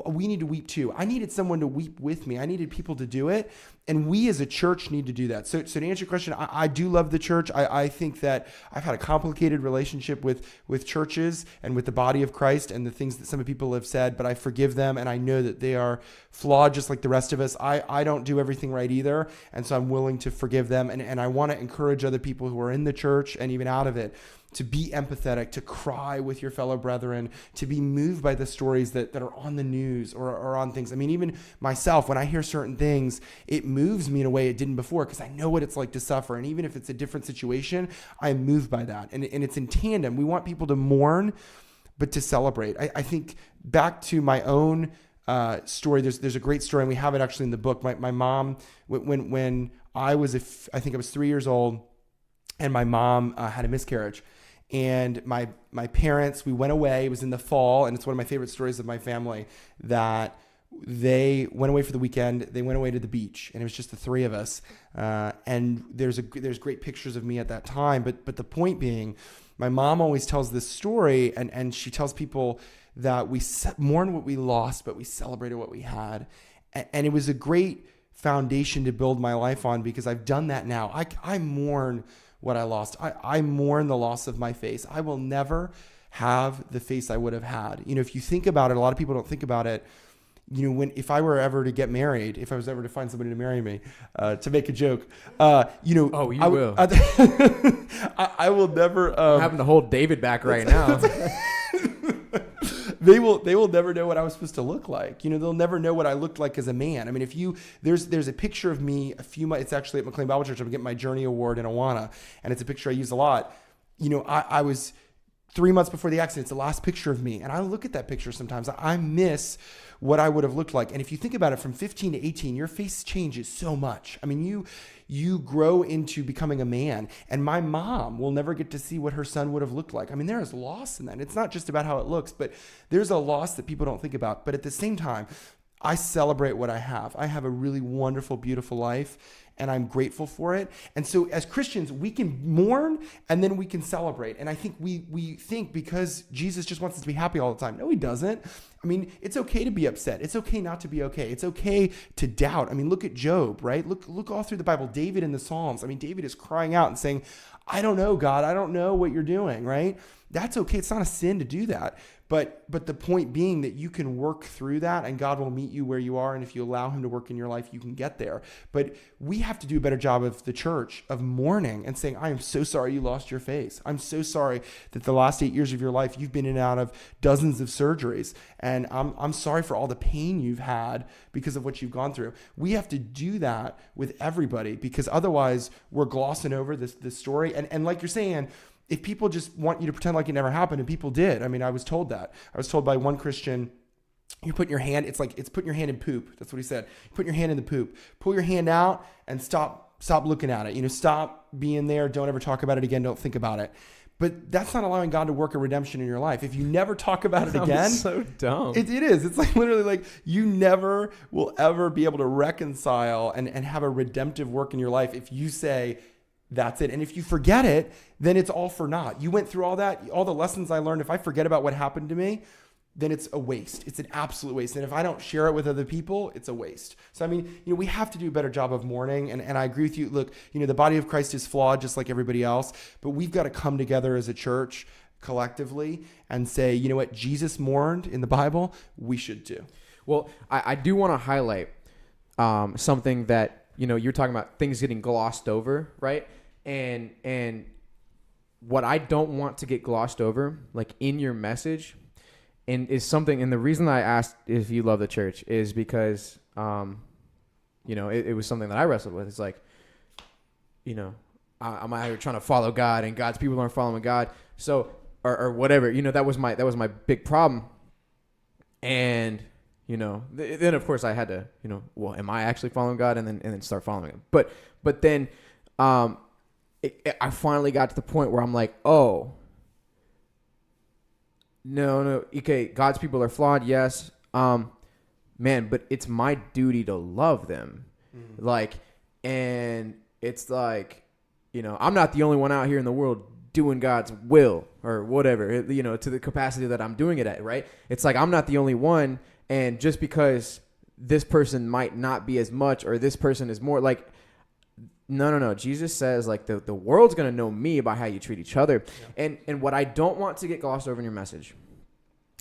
we need to weep too. I needed someone to weep with me. I needed people to do it. And we as a church need to do that. So to answer your question, I do love the church. I think that I've had a complicated relationship with churches and with the body of Christ and the things that some people have said, but I forgive them, and I know that they are flawed just like the rest of us. I don't do everything right either, and so I'm willing to forgive them. And I want to encourage other people who are in the church and even out of it to be empathetic, to cry with your fellow brethren, to be moved by the stories that are on the news or on things. I mean, even myself, when I hear certain things, it moves me in a way it didn't before, because I know what it's like to suffer. And even if it's a different situation, I'm moved by that. And it's in tandem. We want people to mourn, but to celebrate. I think back to my own story, there's a great story, and we have it actually in the book. My mom, when I was, I think I was 3 years old, and my mom had a miscarriage. And my parents, we went away. It was in the fall, and it's one of my favorite stories of my family, that they went away for the weekend. They went away to the beach, and it was just the three of us. And there's great pictures of me at that time. But the point being, my mom always tells this story, and she tells people that we mourn what we lost, but we celebrated what we had. And it was a great foundation to build my life on, because I've done that now. I mourn what I lost. I mourn the loss of my face. I will never have the face I would have had. You know, if you think about it, a lot of people don't think about it. You know, if I were ever to get married, if I was ever to find somebody to marry me, to make a joke, you know, oh, you will. I will never. I'm having to hold David back right now. They will never know what I was supposed to look like. You know, they'll never know what I looked like as a man. I mean, there's a picture of me it's actually at McLean Bible Church. I'm getting my Journey Award in Awana, and it's a picture I use a lot. You know, I was 3 months before the accident. It's the last picture of me. And I look at that picture sometimes. I miss what I would have looked like. And if you think about it, from 15 to 18, your face changes so much. I mean, you grow into becoming a man. And my mom will never get to see what her son would have looked like. I mean, there is loss in that. It's not just about how it looks, but there's a loss that people don't think about. But at the same time, I celebrate what I have. I have a really wonderful, beautiful life, and I'm grateful for it. And so as Christians, we can mourn and then we can celebrate. And I think we think because Jesus just wants us to be happy all the time. No, he doesn't. I mean, it's okay to be upset. It's okay not to be okay. It's okay to doubt. I mean, look at Job, right? Look all through the Bible. David in the Psalms. I mean, David is crying out and saying, I don't know, God. I don't know what you're doing, right? That's okay. It's not a sin to do that. But the point being that you can work through that, and God will meet you where you are. And if you allow him to work in your life, you can get there. But we have to do a better job of the church of mourning and saying, I am so sorry you lost your face. I'm so sorry that the last 8 years of your life, you've been in and out of dozens of surgeries. And I'm sorry for all the pain you've had because of what you've gone through. We have to do that with everybody, because otherwise we're glossing over this story. And like you're saying, if people just want you to pretend like it never happened, and people did. I mean, I was told that. I was told by one Christian, you put your hand, it's putting your hand in poop. That's what he said. Put your hand in the poop. Pull your hand out and stop looking at it. You know, stop being there. Don't ever talk about it again. Don't think about it. But that's not allowing God to work a redemption in your life. If you never talk about it again. That's so dumb. It is. It's like literally like you never will ever be able to reconcile and have a redemptive work in your life if you say, that's it. And if you forget it, then it's all for naught. You went through all that, all the lessons I learned. If I forget about what happened to me, then it's a waste. It's an absolute waste. And if I don't share it with other people, it's a waste. So, I mean, you know, we have to do a better job of mourning. And I agree with you. Look, you know, the body of Christ is flawed just like everybody else, but we've got to come together as a church collectively and say, you know what, Jesus mourned in the Bible, we should too. Well, I do want to highlight something that, you know, you're talking about things getting glossed over, right? And what I don't want to get glossed over, like in your message, and is something, and the reason I asked if you love the church is because, you know, it was something that I wrestled with. It's like, you know, I'm out here trying to follow God, and God's people aren't following God. So, or whatever, you know, that was my big problem. And, you know, then of course I had to, you know, well, am I actually following God? And then start following him. But then, I finally got to the point where I'm like, oh, no, okay, God's people are flawed, yes, man, but it's my duty to love them. Mm-hmm. Like, And it's like, I'm not the only one out here in the world doing God's will or whatever, to the capacity that I'm doing it at, right? It's like I'm not the only one, and just because this person might not be as much or this person is more, like, no. Jesus says, like, the world's going to know me by how you treat each other. Yeah. And what I don't want to get glossed over in your message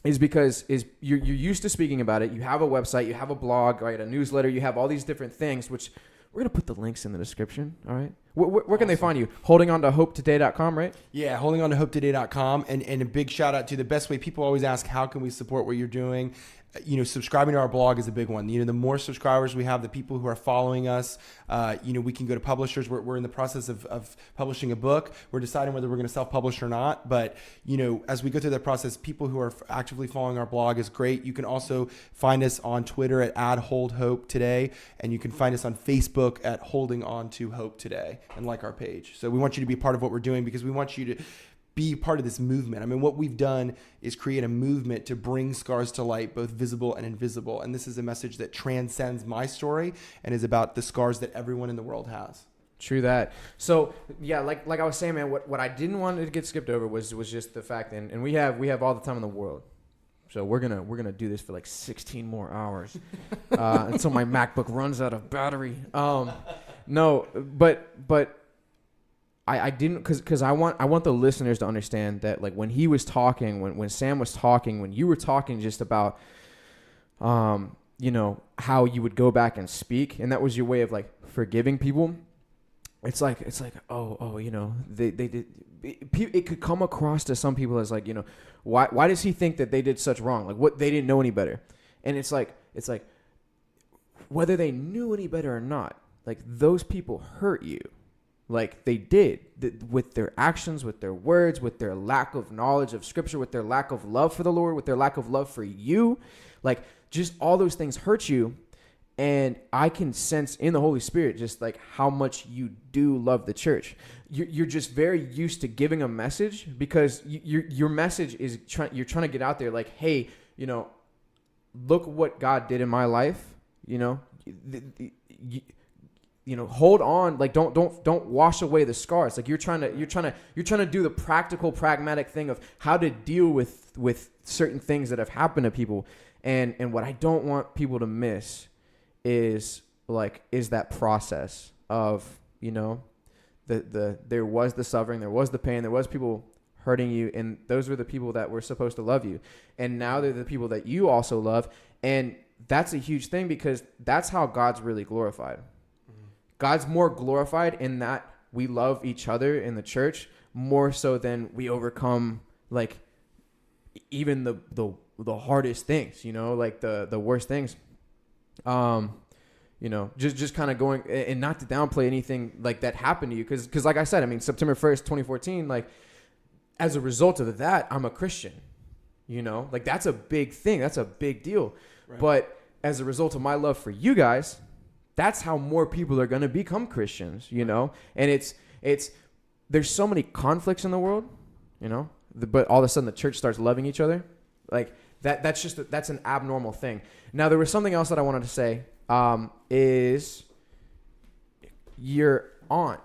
is because you're used to speaking about it. You have a website, you have a blog, right? A newsletter, you have all these different things, which we're going to put the links in the description. All right. Where can they find you? Holdingondahopetoday.com, right? Yeah, holdingondahopetoday.com. And a big shout out to the best way. People always ask, how can we support what you're doing? Subscribing to our blog is a big one. The more subscribers we have, the people who are following us, we can go to publishers. We're in the process of publishing a book. We're deciding whether we're going to self-publish or not. But, as we go through that process, people who are actively following our blog is great. You can also find us on Twitter at @HoldHopeToday. And you can find us on Facebook at Holding On to Hope Today, and like our page. So we want you to be part of what we're doing, because we want you to be part of this movement. I mean, what we've done is create a movement to bring scars to light, both visible and invisible. And this is a message that transcends my story and is about the scars that everyone in the world has. True that. So yeah, like I was saying, man, what I didn't want to get skipped over was just the fact, and we have all the time in the world. So we're gonna do this for like 16 more hours until my MacBook runs out of battery. No, but I didn't, because I want the listeners to understand that, like, when he was talking, when Sam was talking, when you were talking just about, how you would go back and speak, and that was your way of, like, forgiving people. It's like, they did. It could come across to some people as like, why does he think that they did such wrong? Like, what, they didn't know any better? And it's like whether they knew any better or not, like, those people hurt you. Like, they did, with their actions, with their words, with their lack of knowledge of Scripture, with their lack of love for the Lord, with their lack of love for you. Like, just all those things hurt you. And I can sense in the Holy Spirit just, like, how much you do love the church. You're just very used to giving a message, because your message is you're trying to get out there, like, hey, look what God did in my life. Hold on, like, don't wash away the scars. Like, you're trying to do the practical, pragmatic thing of how to deal with certain things that have happened to people. And what I don't want people to miss is that process of, there was the suffering, there was the pain, there was people hurting you, and those were the people that were supposed to love you. And now they're the people that you also love. And that's a huge thing, because that's how God's really glorified. God's more glorified in that we love each other in the church more so than we overcome, like, even the hardest things, like the worst things. Just kind of going, and not to downplay anything like that happened to you, because like I said, I mean, September 1st, 2014, like, as a result of that, I'm a Christian. Like, that's a big thing, that's a big deal. Right. But as a result of my love for you guys, that's how more people are going to become Christians, and it's there's so many conflicts in the world, but all of a sudden the church starts loving each other. Like, that's an abnormal thing. Now, there was something else that I wanted to say, is your aunt,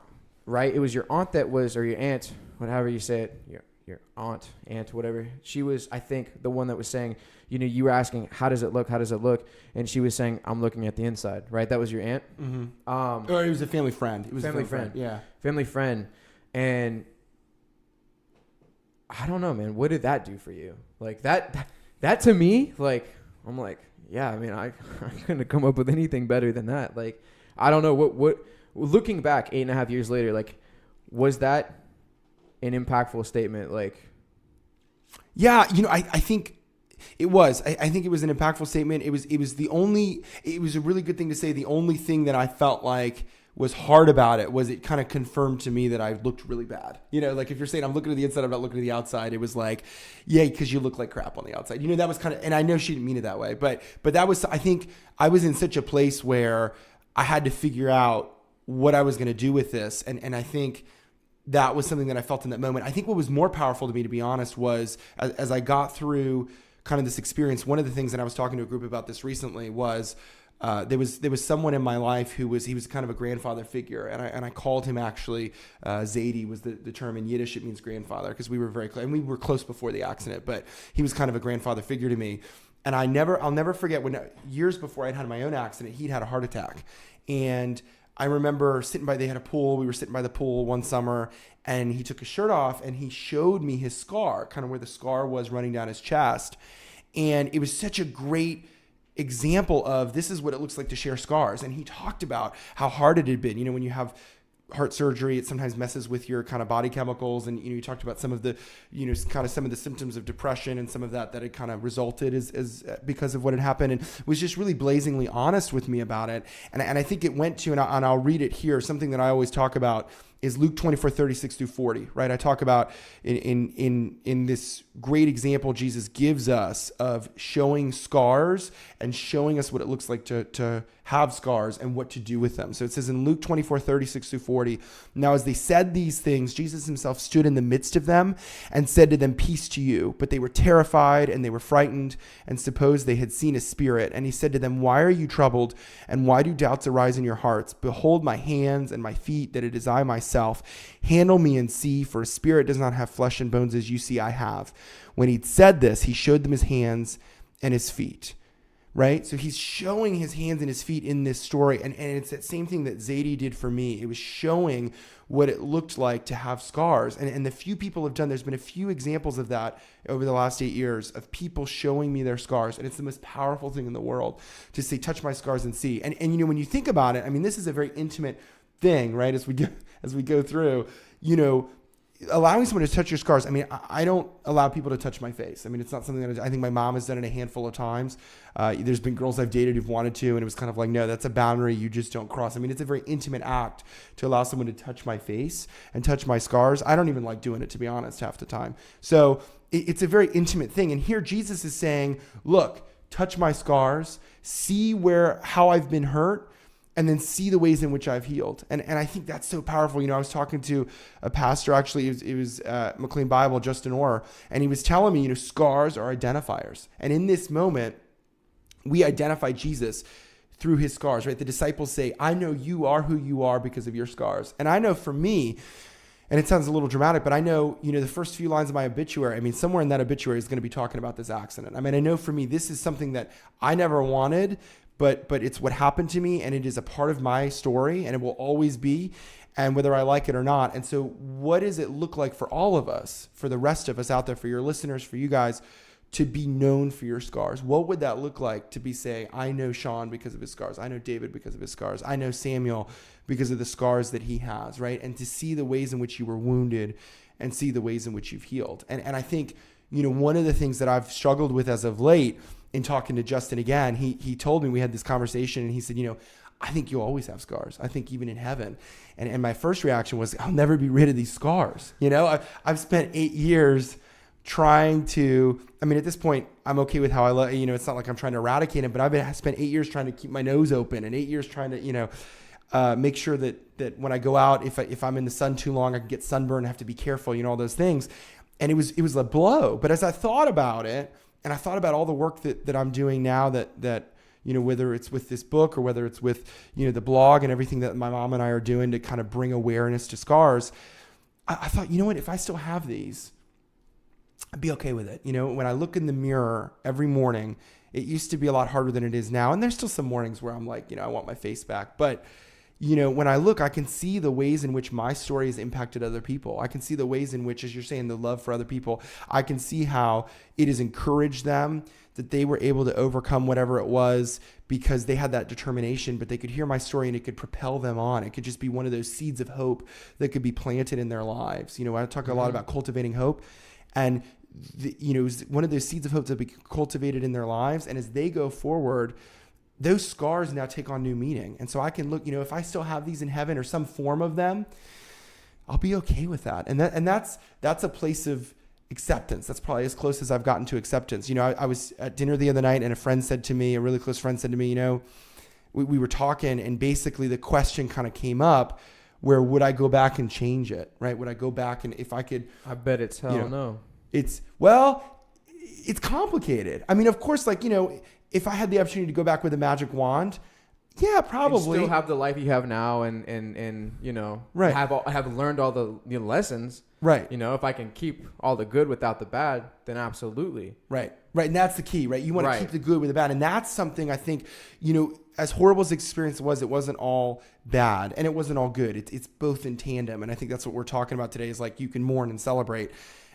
right? It was your aunt or your aunt, whatever you say it, your aunt, whatever. She was, I think, the one that was saying, you were asking, how does it look? How does it look? And she was saying, I'm looking at the inside, right? That was your aunt? Mm-hmm. Or it was a family friend. It was family friend. Yeah. Family friend. And I don't know, man. What did that do for you? Like, that to me, like, I'm like, yeah, I mean, I couldn't come up with anything better than that. Like, I don't know what looking back 8.5 years later, like, was that an impactful statement? Like, yeah, I think it was. I think it was an impactful statement. It was a really good thing to say. The only thing that I felt like was hard about it was it kind of confirmed to me that I looked really bad. Like, if you're saying I'm looking at the inside, I'm not looking at the outside, it was like, yeah, because you look like crap on the outside. That was kind of, and I know she didn't mean it that way, but that was, I think I was in such a place where I had to figure out what I was going to do with this. And I think that was something that I felt in that moment. I think what was more powerful to me, to be honest, was as I got through kind of this experience, one of the things that I was talking to a group about this recently was, there was someone in my life he was kind of a grandfather figure, and I called him actually Zaidi was the term in Yiddish. It means grandfather, because we were very close, and we were close before the accident, but he was kind of a grandfather figure to me. And I'll never forget when years before I'd had my own accident, he'd had a heart attack, and I remember they had a pool. We were sitting by the pool one summer, and he took his shirt off and he showed me his scar, kind of where the scar was running down his chest. And it was such a great example of this is what it looks like to share scars. And he talked about how hard it had been. When you have heart surgery, it sometimes messes with your kind of body chemicals. And, you talked about some of the, kind of some of the symptoms of depression and some of that had kind of resulted as because of what had happened, and was just really blazingly honest with me about it. And I think it went to, and I'll read it here, something that I always talk about is Luke 24:36-40, right? I talk about in this great example Jesus gives us of showing scars and showing us what it looks like to have scars and what to do with them. So it says in Luke 24:36-40, now as they said these things, Jesus himself stood in the midst of them and said to them, peace to you. But they were terrified and they were frightened and supposed they had seen a spirit. And he said to them, why are you troubled? And why do doubts arise in your hearts? Behold my hands and my feet, that it is I myself. Handle me and see, for a spirit does not have flesh and bones as you see I have. When he'd said this, he showed them his hands and his feet. Right? So he's showing his hands and his feet in this story. And it's that same thing that Zaidi did for me. It was showing what it looked like to have scars. And the few people have done, there's been a few examples of that over the last 8 years of people showing me their scars. And it's the most powerful thing in the world to say, touch my scars and see. And when you think about it, I mean, this is a very intimate thing, right? As we go through, allowing someone to touch your scars. I mean, I don't allow people to touch my face. I mean, it's not something that I think my mom has done it a handful of times. There's been girls I've dated who've wanted to, and it was kind of like, no, that's a boundary you just don't cross. I mean, it's a very intimate act to allow someone to touch my face and touch my scars. I don't even like doing it, to be honest, half the time. So it's a very intimate thing. And here Jesus is saying, look, touch my scars, see how I've been hurt, and then see the ways in which I've healed. And I think that's so powerful. I was talking to a pastor, actually, it was McLean Bible, Justin Orr, and he was telling me, scars are identifiers. And in this moment, we identify Jesus through his scars, right? The disciples say, I know you are who you are because of your scars. And I know for me, and it sounds a little dramatic, but I know, the first few lines of my obituary, I mean, somewhere in that obituary is going to be talking about this accident. I mean, I know for me, this is something that I never wanted, but it's what happened to me, and it is a part of my story, and it will always be, and whether I like it or not. And so what does it look like for all of us, for the rest of us out there, for your listeners, for you guys, to be known for your scars? What would that look like to be saying, I know Sean because of his scars. I know David because of his scars. I know Samuel because of the scars that he has, right? And to see the ways in which you were wounded and see the ways in which you've healed. And I think, one of the things that I've struggled with as of late in talking to Justin again, he told me, we had this conversation, and he said, I think you'll always have scars. I think even in heaven. And my first reaction was, I'll never be rid of these scars. I've spent 8 years trying to, I mean, at this point, I'm okay with how I look. It's not like I'm trying to eradicate it, but I've spent 8 years trying to keep my nose open, and 8 years trying to, make sure that when I go out, if I'm in the sun too long, I can get sunburned, I have to be careful, all those things. And it was a blow. But as I thought about it, and I thought about all the work that I'm doing now that whether it's with this book or whether it's with, the blog and everything that my mom and I are doing to kind of bring awareness to scars, I thought, what, if I still have these, I'd be okay with it. When I look in the mirror every morning, it used to be a lot harder than it is now. And there's still some mornings where I'm like, I want my face back. But when I look, I can see the ways in which my story has impacted other people. I can see the ways in which, as you're saying, the love for other people, I can see how it has encouraged them, that they were able to overcome whatever it was because they had that determination, but they could hear my story and it could propel them on. It could just be one of those seeds of hope that could be planted in their lives. I talk a lot about cultivating hope, and one of those seeds of hope that be cultivated in their lives. And as they go forward, those scars now take on new meaning. And so I can look, if I still have these in heaven or some form of them, I'll be okay with that. And that's a place of acceptance. That's probably as close as I've gotten to acceptance. I was at dinner the other night, and a really close friend said to me, we were talking, and basically the question kind of came up where would I go back and change it, right? Would I go back, and if I could, I bet it's hell no. It's, well, it's complicated. I mean, of course, like, if I had the opportunity to go back with a magic wand, yeah, probably. And still have the life you have now and right. have learned all the lessons. Right. If I can keep all the good without the bad, then absolutely. Right. Right. And that's the key, right? You want to Right. keep the good with the bad. And that's something I think, as horrible as the experience was, it wasn't all bad and it wasn't all good. It's both in tandem. And I think that's what we're talking about today is like, you can mourn and celebrate.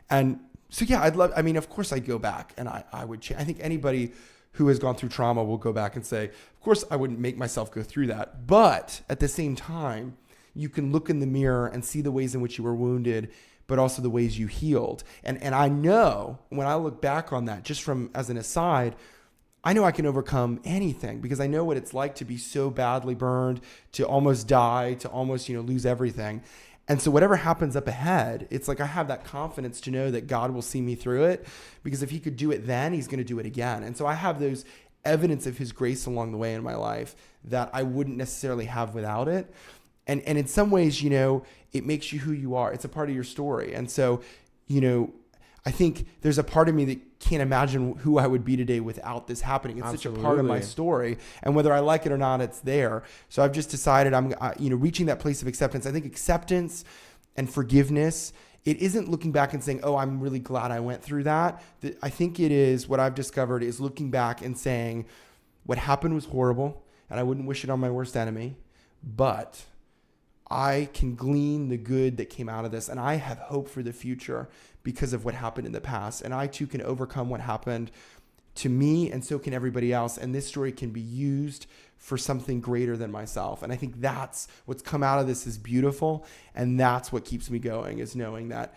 And so, yeah, of course I'd go back and I would change. I think anybody who has gone through trauma will go back and say, of course I wouldn't make myself go through that. But at the same time, you can look in the mirror and see the ways in which you were wounded, but also the ways you healed. And I know when I look back on that, just from as an aside, I know I can overcome anything because I know what it's like to be so badly burned, to almost die, to almost, lose everything. And so whatever happens up ahead, it's like I have that confidence to know that God will see me through it, because if he could do it then, he's going to do it again. And so I have those evidence of his grace along the way in my life that I wouldn't necessarily have without it. And in some ways, it makes you who you are. It's a part of your story. And so, I think there's a part of me that can't imagine who I would be today without this happening. It's Absolutely. such a part of my story. And whether I like it or not, it's there. So I've just decided I'm reaching that place of acceptance. I think acceptance and forgiveness, it isn't looking back and saying, oh, I'm really glad I went through that. I think it is, what I've discovered is looking back and saying, what happened was horrible and I wouldn't wish it on my worst enemy, but I can glean the good that came out of this, and I have hope for the future because of what happened in the past. And I too can overcome what happened to me, and so can everybody else. And this story can be used for something greater than myself. And I think that's what's come out of this is beautiful. And that's what keeps me going, is knowing that,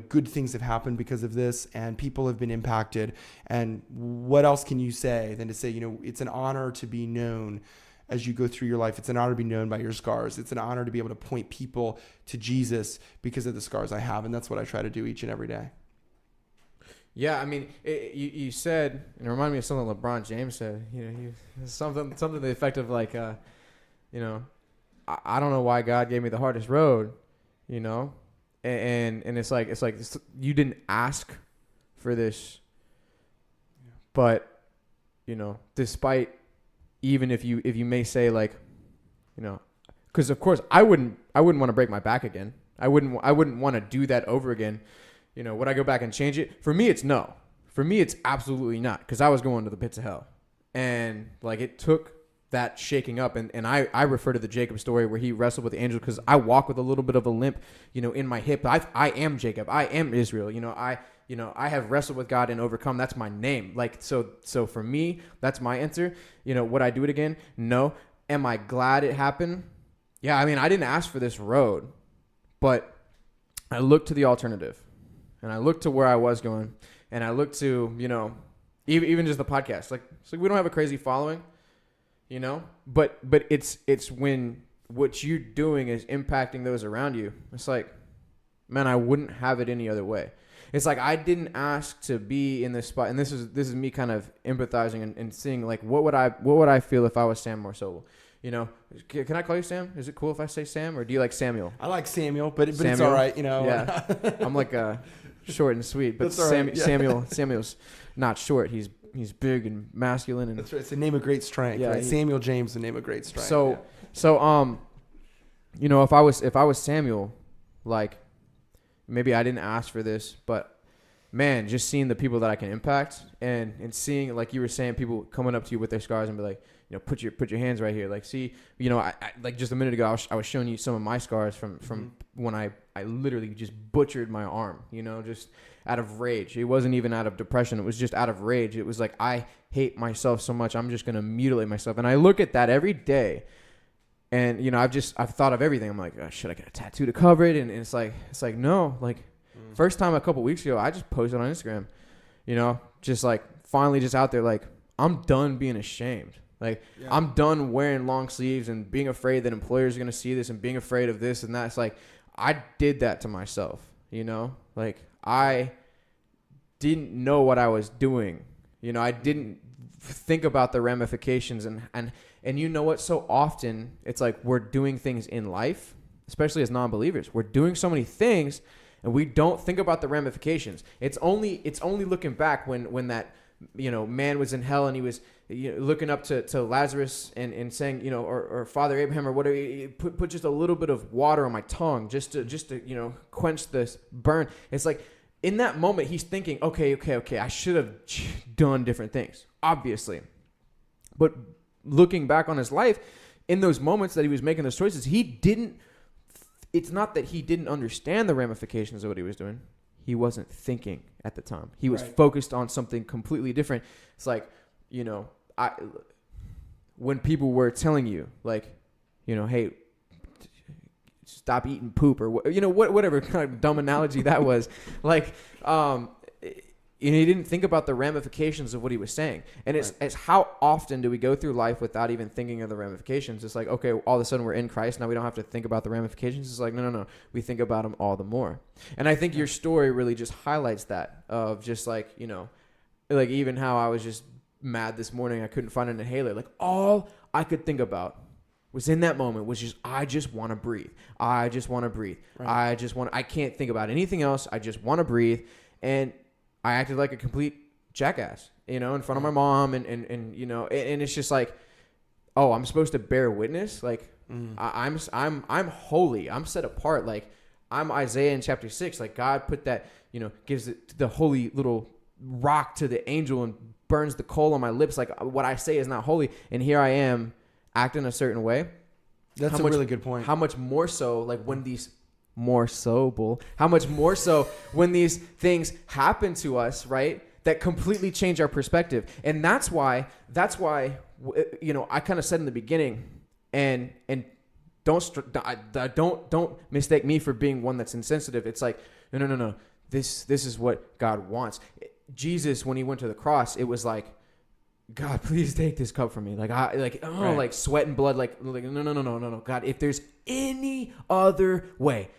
good things have happened because of this and people have been impacted. And what else can you say than to say, it's an honor to be known as you go through your life. It's an honor to be known by your scars. It's an honor to be able to point people to Jesus because of the scars I have. And that's what I try to do each and every day. Yeah, I mean, you said, and it reminded me of something LeBron James said, something to the effect of like, I don't know why God gave me the hardest road, and it's like you didn't ask for this, but, despite, even if you may say like, because of course I wouldn't want to break my back again. I wouldn't want to do that over again. Would I go back and change it? For me, it's no. For me, it's absolutely not, because I was going to the pits of hell, and like it took that shaking up, and I refer to the Jacob story where he wrestled with the angel, because I walk with a little bit of a limp, in my hip. I am Jacob. I am Israel. I have wrestled with God and overcome. That's my name. Like, so for me, that's my answer. Would I do it again? No. Am I glad it happened? Yeah. I mean, I didn't ask for this road, but I looked to the alternative, and I looked to where I was going, and I looked to, even just the podcast. Like, we don't have a crazy following, but it's when what you're doing is impacting those around you. It's like, man, I wouldn't have it any other way. It's like I didn't ask to be in this spot, and this is me kind of empathizing and seeing like what would I feel if I was Sam Moore-Sobel. Can I call you Sam? Is it cool if I say Sam, or do you like Samuel? I like Samuel, but Samuel? It's all right, Yeah, I'm like short and sweet, but right, yeah. Samuel's not short. He's big and masculine, and that's right. It's a name of great strength. Yeah, right? Samuel James, the name of great strength. So if I was Samuel, like, maybe I didn't ask for this, but man, just seeing the people that I can impact, and seeing, like you were saying, people coming up to you with their scars and be like, put your hands right here. Like, see, I like just a minute ago, I was showing you some of my scars from when I literally just butchered my arm, just out of rage. It wasn't even out of depression. It was just out of rage. It was like, I hate myself so much, I'm just going to mutilate myself. And I look at that every day. And, I've thought of everything. I'm like, oh, should I get a tattoo to cover it? And it's like, no, like first time a couple weeks ago, I just posted on Instagram, just like finally just out there. Like, I'm done being ashamed. Like, yeah. I'm done wearing long sleeves and being afraid that employers are going to see this and being afraid of this and that. It's like, I did that to myself, like I didn't know what I was doing. I didn't think about the ramifications and what? So often it's like we're doing things in life, especially as non-believers. We're doing so many things, and we don't think about the ramifications. It's only looking back when that, man was in hell and he was looking up to Lazarus and saying, or Father Abraham or whatever, put just a little bit of water on my tongue just to quench this burn. It's like in that moment he's thinking, okay, I should have done different things, obviously. But looking back on his life, in those moments that he was making those choices, it's not that he didn't understand the ramifications of what he was doing. He wasn't thinking at the time. He was focused on something completely different. It's like, when people were telling you, like, hey, stop eating poop, or whatever kind of dumb analogy that was, like, he didn't think about the ramifications of what he was saying. And it's how often do we go through life without even thinking of the ramifications? It's like, okay, all of a sudden we're in Christ. Now we don't have to think about the ramifications. It's like, no. We think about them all the more. And I think your story really just highlights that, of just like, like even how I was just mad this morning. I couldn't find an inhaler. Like all I could think about was in that moment was just, I just want to breathe. I just want to breathe. Right. I can't think about anything else. I just want to breathe. And I acted like a complete jackass, in front of my mom, and it's just like, oh, I'm supposed to bear witness, like I'm holy, I'm set apart, like I'm Isaiah in chapter 6, like God put that, gives it the holy little rock to the angel and burns the coal on my lips, like what I say is not holy, and here I am acting a certain way. That's a really good point. How much more so, like when these Moore-Sobel, how much more so when these things happen to us, right? That completely change our perspective. And that's why, I kind of said in the beginning, and don't mistake me for being one that's insensitive. It's like, no. This is what God wants. Jesus, when he went to the cross, it was like, God, please take this cup from me. Like sweat and blood. Like no. God, if there's any other way,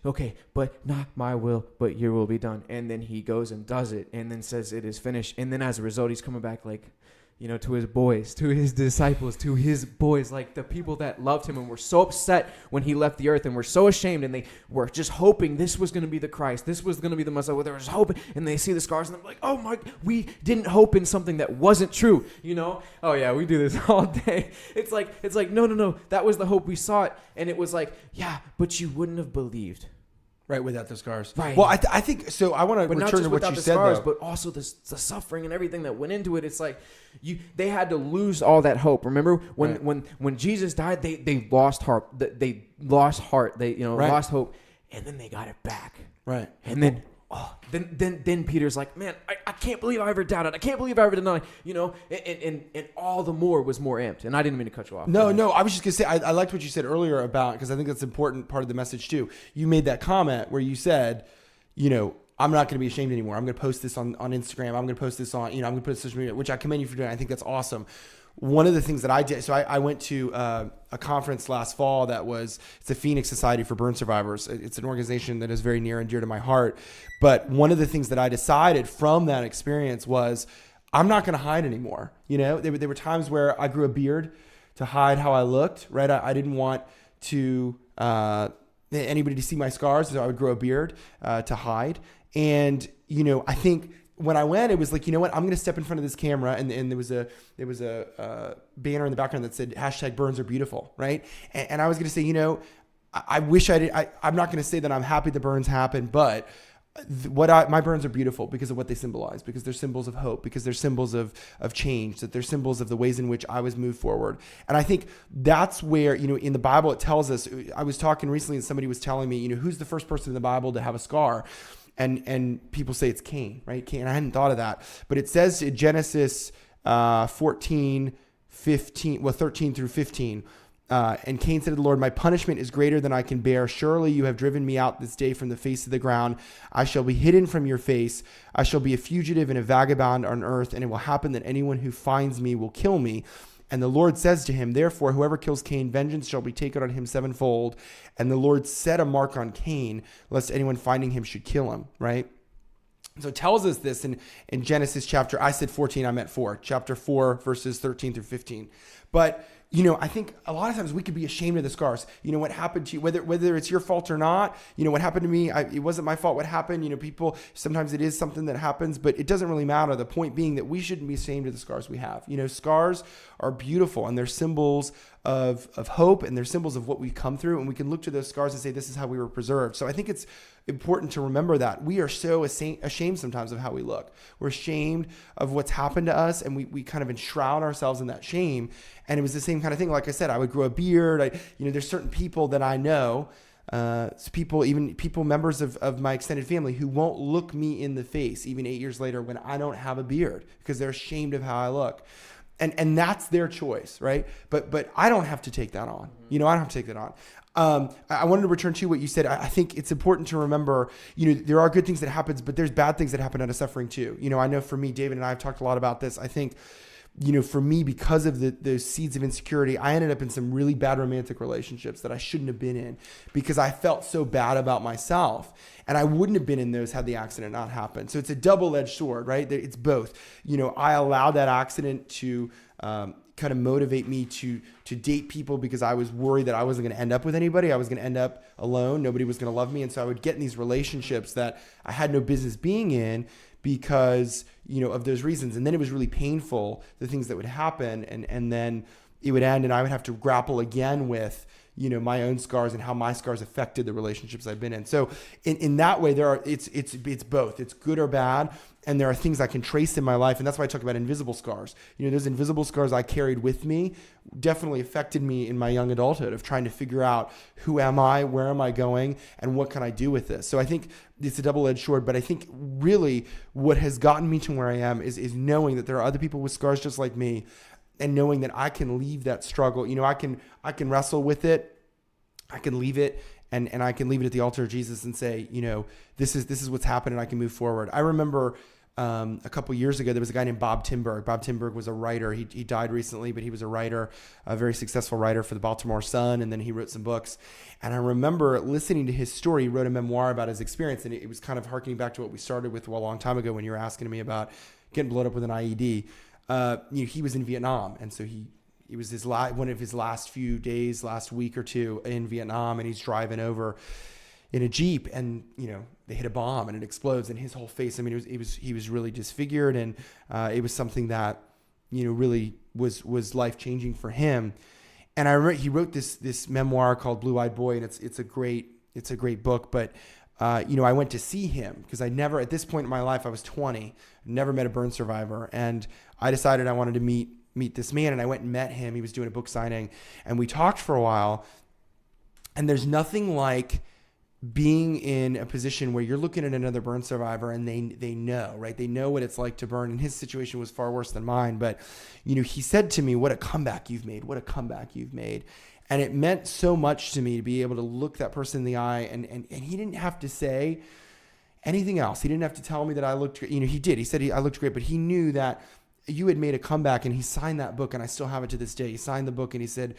okay, but not my will, but your will be done. And then he goes and does it, and then says it is finished. And then as a result, he's coming back like, to his boys, to his disciples, to his boys, like the people that loved him and were so upset when he left the earth and were so ashamed, and they were just hoping this was going to be the Christ, this was going to be the Messiah. There was hope, and they see the scars and they're like, oh my, we didn't hope in something that wasn't true, Oh yeah, we do this all day. It's like no, that was the hope we sought, and it was like, yeah, but you wouldn't have believed. Right, without the scars. Right. Well, I think so. I want to return to what you said, scars, though. but also the suffering and everything that went into it. It's like they had to lose all that hope. Remember when Jesus died, they lost heart. They lost heart. They lost hope, and then they got it back. Right. And then then Peter's like, man, I can't believe I ever doubted. I can't believe I ever denied. And all the more was more amped. And I didn't mean to cut you off. No. I was just gonna say I liked what you said earlier about, because I think that's an important part of the message too. You made that comment where you said, I'm not going to be ashamed anymore. I'm going to post this on Instagram. I'm going to post this on, I'm going to put it on social media, which I commend you for doing. I think that's awesome. One of the things that I did, so I went to a conference last fall it's the Phoenix Society for Burn Survivors. It's an organization that is very near and dear to my heart. But one of the things that I decided from that experience was I'm not going to hide anymore. There were times where I grew a beard to hide how I looked, right? I didn't want to anybody to see my scars, so I would grow a beard to hide. And, I think when I went, it was like, I'm going to step in front of this camera, and there was a banner in the background that said #BurnsAreBeautiful, right? And I was going to say, I wish I did. I'm not going to say that I'm happy the burns happened, but my burns are beautiful because of what they symbolize, because they're symbols of hope, because they're symbols of change, that they're symbols of the ways in which I was moved forward. And I think that's where, in the Bible, it tells us. I was talking recently and somebody was telling me, who's the first person in the Bible to have a scar? And people say it's Cain, right? Cain. I hadn't thought of that, but it says in Genesis 13 through 15, and Cain said to the Lord, my punishment is greater than I can bear. Surely you have driven me out this day from the face of the ground. I shall be hidden from your face. I shall be a fugitive and a vagabond on earth, and it will happen that anyone who finds me will kill me. And the Lord says to him, therefore, whoever kills Cain, vengeance shall be taken on him sevenfold. And the Lord set a mark on Cain, lest anyone finding him should kill him, right? So it tells us this in Genesis chapter, I said 14, I meant 4, chapter 4, verses 13 through 15. But I think a lot of times we could be ashamed of the scars. What happened to you, whether it's your fault or not. What happened to me, it wasn't my fault. What happened? People, sometimes it is something that happens, but it doesn't really matter. The point being that we shouldn't be ashamed of the scars we have. Scars are beautiful, and they're symbols of hope, and they're symbols of what we've come through, and we can look to those scars and say, this is how we were preserved. So I think it's important to remember that we are so ashamed sometimes of how we look. We're ashamed of what's happened to us, and we kind of enshroud ourselves in that shame. And it was the same kind of thing. Like I said, I would grow a beard. There's certain people that I know, people, members of my extended family, who won't look me in the face even 8 years later when I don't have a beard, because they're ashamed of how I look. And that's their choice, right? But I don't have to take that on. I don't have to take that on. I wanted to return to what you said. I think it's important to remember, there are good things that happens, but there's bad things that happen out of suffering too. I know for me, David and I have talked a lot about this. I think, for me, because of those seeds of insecurity, I ended up in some really bad romantic relationships that I shouldn't have been in, because I felt so bad about myself, and I wouldn't have been in those had the accident not happened. So it's a double-edged sword, right? It's both. I allowed that accident to kind of motivate me to date people because I was worried that I wasn't going to end up with anybody. I was going to end up alone. Nobody was going to love me. And so I would get in these relationships that I had no business being in because, of those reasons. And then it was really painful, the things that would happen. And then it would end, and I would have to grapple again with, my own scars and how my scars affected the relationships I've been in. So in that way, it's both. It's good or bad. And there are things I can trace in my life. And that's why I talk about invisible scars. Those invisible scars I carried with me definitely affected me in my young adulthood of trying to figure out, who am I, where am I going, and what can I do with this? So I think it's a double-edged sword, but I think really what has gotten me to where I am is knowing that there are other people with scars just like me, and knowing that I can leave that struggle. I can wrestle with it. I can leave it, and I can leave it at the altar of Jesus and say, this is what's happened, and I can move forward. I remember a couple years ago, there was a guy named Bob Timberg. Bob Timberg was a writer. He died recently, but he was a writer, a very successful writer for the Baltimore Sun, and then he wrote some books. And I remember listening to his story. He wrote a memoir about his experience, and it was kind of harkening back to what we started with a long time ago when you were asking me about getting blown up with an IED. He was in Vietnam, and so it was one of his last few days, last week or two in Vietnam, and he's driving over in a Jeep, and they hit a bomb and it explodes, and his whole face, he was really disfigured, and it was something that really was life-changing for him. And I remember he wrote this memoir called Blue Eyed Boy, and it's a great book. But I went to see him because I never, at this point in my life, I was 20, never met a burn survivor, and I decided I wanted to meet this man, and I went and met him. He was doing a book signing, and we talked for a while. And there's nothing like being in a position where you're looking at another burn survivor and they know, right? They know what it's like to burn, and his situation was far worse than mine. But, he said to me, what a comeback you've made, what a comeback you've made. And it meant so much to me to be able to look that person in the eye, and he didn't have to say anything else. He didn't have to tell me that I looked great. He did. He said I looked great, but he knew that you had made a comeback, and he signed that book, and I still have it to this day. He signed the book, and he said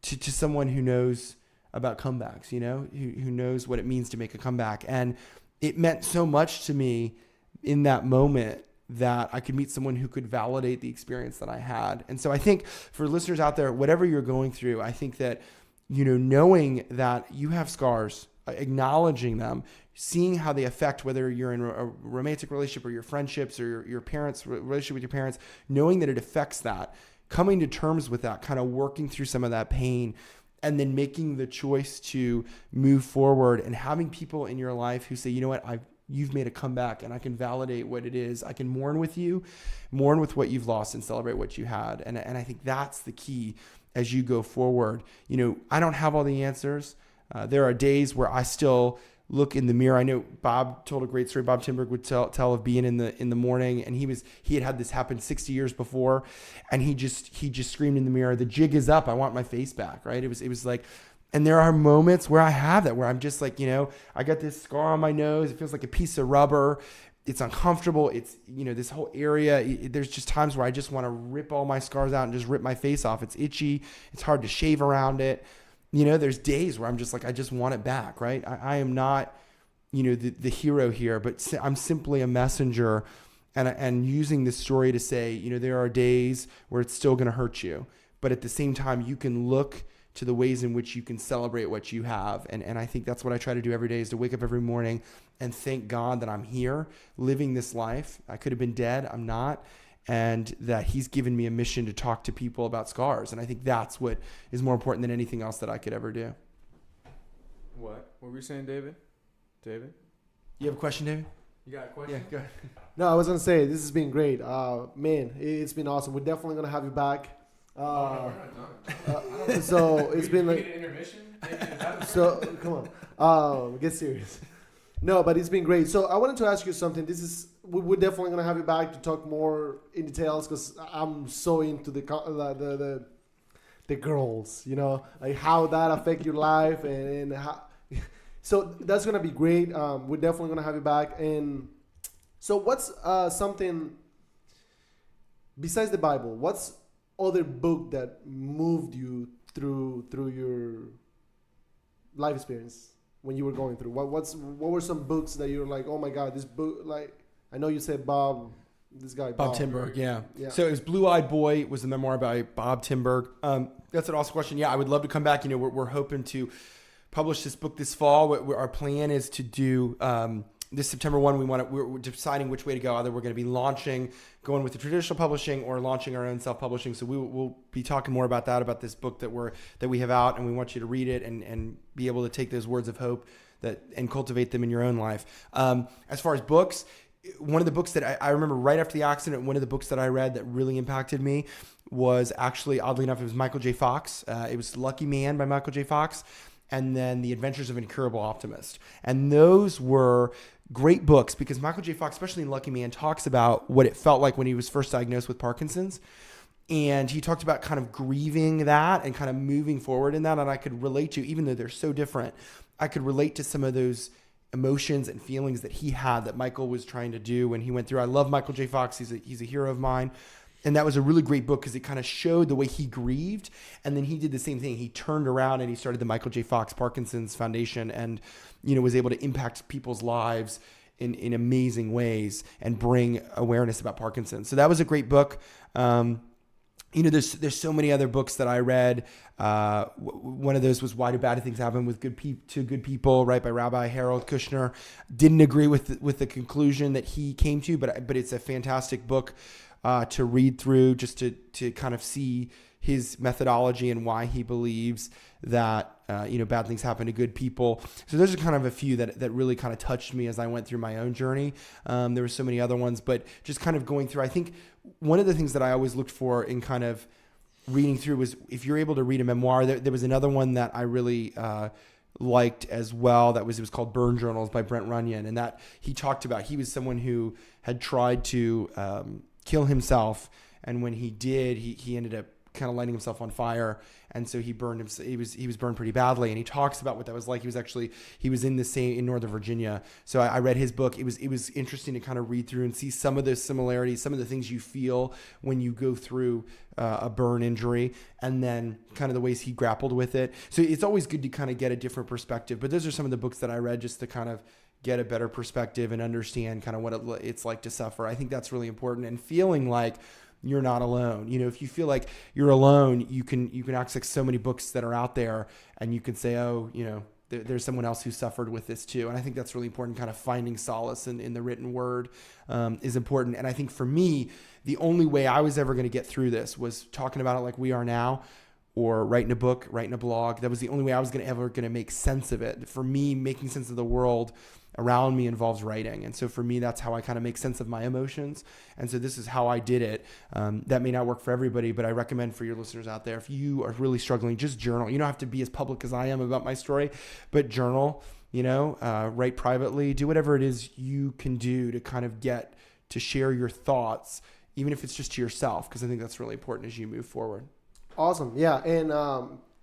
to someone who knows about comebacks, who knows what it means to make a comeback. And it meant so much to me in that moment that I could meet someone who could validate the experience that I had. And so I think for listeners out there, whatever you're going through, I think that, knowing that you have scars, acknowledging them, seeing how they affect whether you're in a romantic relationship or your friendships or your parents' relationship with your parents, knowing that it affects that, coming to terms with that, kind of working through some of that pain, and then making the choice to move forward, and having people in your life who say, you know what, you've made a comeback, and I can validate what it is. I can mourn with you, mourn with what you've lost, and celebrate what you had. And I think that's the key as you go forward. I don't have all the answers. There are days where I still look in the mirror. I know Bob told a great story. Bob Timberg would tell of being in the morning, and he had this happen 60 years before, and he just screamed in the mirror, "The jig is up. I want my face back." Right? It was like, and there are moments where I have that, where I'm just like, I got this scar on my nose. It feels like a piece of rubber. It's uncomfortable. It's, this whole area. There's just times where I just want to rip all my scars out and just rip my face off. It's itchy. It's hard to shave around it. There's days where I'm just like, I just want it back, right? I am not, the hero here, but I'm simply a messenger, and using this story to say, there are days where it's still going to hurt you, but at the same time, you can look to the ways in which you can celebrate what you have. And I think that's what I try to do every day, is to wake up every morning and thank God that I'm here living this life. I could have been dead. I'm not. And that he's given me a mission to talk to people about scars. And I think that's what is more important than anything else that I could ever do. What were we saying, David? David? You have a question, David? You got a question? Yeah, go ahead. No, I was gonna say this has been great. Man, it's been awesome. We're definitely gonna have you back. So it's been like intermission. so. Come on, get serious. No, but it's been great. So I wanted to ask you something. We're definitely gonna have you back to talk more in details, because I'm so into the girls. You know, like how that affect your life and how. So that's gonna be great. We're definitely gonna have you back. And so, what's something besides the Bible? What's other book that moved you through your life experience when you were going through? What were some books that you were like, oh my God, this book? Like, I know you said Bob Timberg, yeah. Yeah. So it was Blue-Eyed Boy was the memoir by Bob Timberg. That's an awesome question. Yeah, I would love to come back. You know, we're hoping to publish this book this fall. Our plan is to do this September 1. We're deciding which way to go. Either we're going to be going with the traditional publishing, or launching our own self-publishing. So we'll be talking more about that, about this book that we have out, and we want you to read it and be able to take those words of hope and cultivate them in your own life. As far as books, one of the books that I remember right after the accident, one of the books that I read that really impacted me was actually, oddly enough, it was Michael J. Fox. It was Lucky Man by Michael J. Fox, and then The Adventures of an Incurable Optimist. And those were great books because Michael J. Fox, especially in Lucky Man, talks about what it felt like when he was first diagnosed with Parkinson's. And he talked about kind of grieving that and kind of moving forward in that. And I could relate to, even though they're so different, I could relate to some of those emotions and feelings that he had, that Michael was trying to do when he went through. I love Michael J. Fox. He's a hero of mine. And that was a really great book because it kind of showed the way he grieved. And then he did the same thing. He turned around and he started the Michael J. Fox Parkinson's Foundation, and, you know, was able to impact people's lives in amazing ways and bring awareness about Parkinson's. So that was a great book. You know, there's so many other books that I read. One of those was Why Do Bad Things Happen to Good People, right, by Rabbi Harold Kushner. Didn't agree with the conclusion that he came to, but it's a fantastic book to read through, just to kind of see his methodology and why he believes that bad things happen to good people. So those are kind of a few that really kind of touched me as I went through my own journey. There were so many other ones, but just kind of going through, I think one of the things that I always looked for in kind of reading through was if you're able to read a memoir. There was another one that I really liked as well. It was called Burn Journals by Brent Runyon, and that he talked about, he was someone who had tried to kill himself, and when he did, he ended up kind of lighting himself on fire, and so he burned himself. He was burned pretty badly, and he talks about what that was like. He was in Northern Virginia. So I read his book. It was interesting to kind of read through and see some of the similarities, some of the things you feel when you go through a burn injury, and then kind of the ways he grappled with it. So it's always good to kind of get a different perspective. But those are some of the books that I read just to kind of get a better perspective and understand kind of what it's like to suffer. I think that's really important, and feeling like you're not alone. You know, if you feel like you're alone, you can access so many books that are out there, and you can say, oh, you know, there's someone else who suffered with this too. And I think that's really important. Kind of finding solace in the written word is important. And I think for me, the only way I was ever going to get through this was talking about it like we are now, or writing a book, writing a blog. That was the only way I was ever going to make sense of it. For me, making sense of the world around me involves writing. And so for me, that's how I kind of make sense of my emotions. And so this is how I did it. That may not work for everybody, but I recommend for your listeners out there, if you are really struggling, just journal. You don't have to be as public as I am about my story, but journal, write privately, do whatever it is you can do to kind of get to share your thoughts, even if it's just to yourself, because I think that's really important as you move forward. Awesome. Yeah. And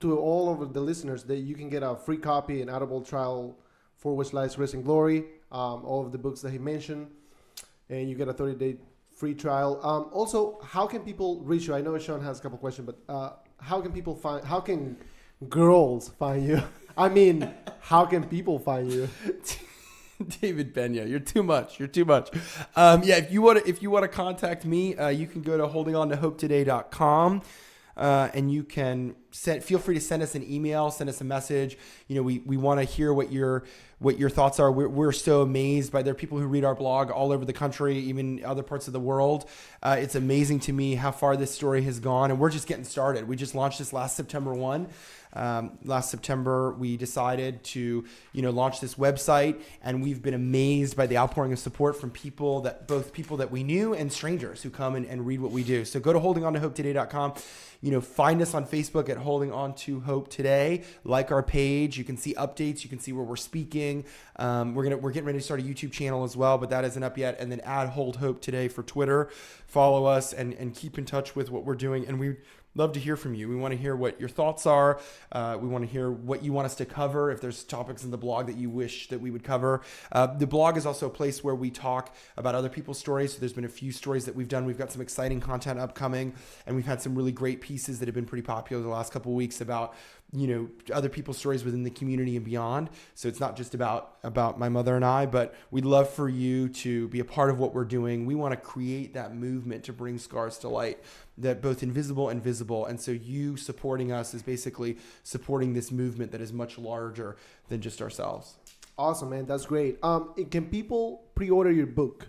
to all of the listeners, that you can get a free copy in Audible trial for which lies Grace and Glory, all of the books that he mentioned, and you get a 30-day free trial. Also, how can people reach you? I know Sean has a couple questions, but how can girls find you? I mean, how can people find you? David Benya, you're too much. If you want to contact me, you can go to holdingontohopetoday.com. and you can feel free to send us an email, send us a message. We want to hear what your thoughts are. We're so amazed by there are people who read our blog all over the country, even other parts of the world. It's amazing to me how far this story has gone, and we're just getting started. We just launched this last September 1. Last September, we decided to, launch this website, and we've been amazed by the outpouring of support from both people that we knew and strangers who come and read what we do. So go to holdingontohopetoday.com. Find us on Facebook at Holding On to Hope Today. Like our page. You can see updates. You can see where we're speaking. We're getting ready to start a YouTube channel as well, but that isn't up yet. And then add Hold Hope Today for Twitter. Follow us and keep in touch with what we're doing. And we love to hear from you. We want to hear what your thoughts are. We want to hear what you want us to cover. If there's topics in the blog that you wish that we would cover. The blog is also a place where we talk about other people's stories. So there's been a few stories that we've done. We've got some exciting content upcoming, and we've had some really great pieces that have been pretty popular the last couple of weeks about other people's stories within the community and beyond. So it's not just about my mother and I, but we'd love for you to be a part of what we're doing. We want to create that movement to bring scars to light, that both invisible and visible. And so you supporting us is basically supporting this movement that is much larger than just ourselves. Awesome, man. That's great. Can people pre-order your book?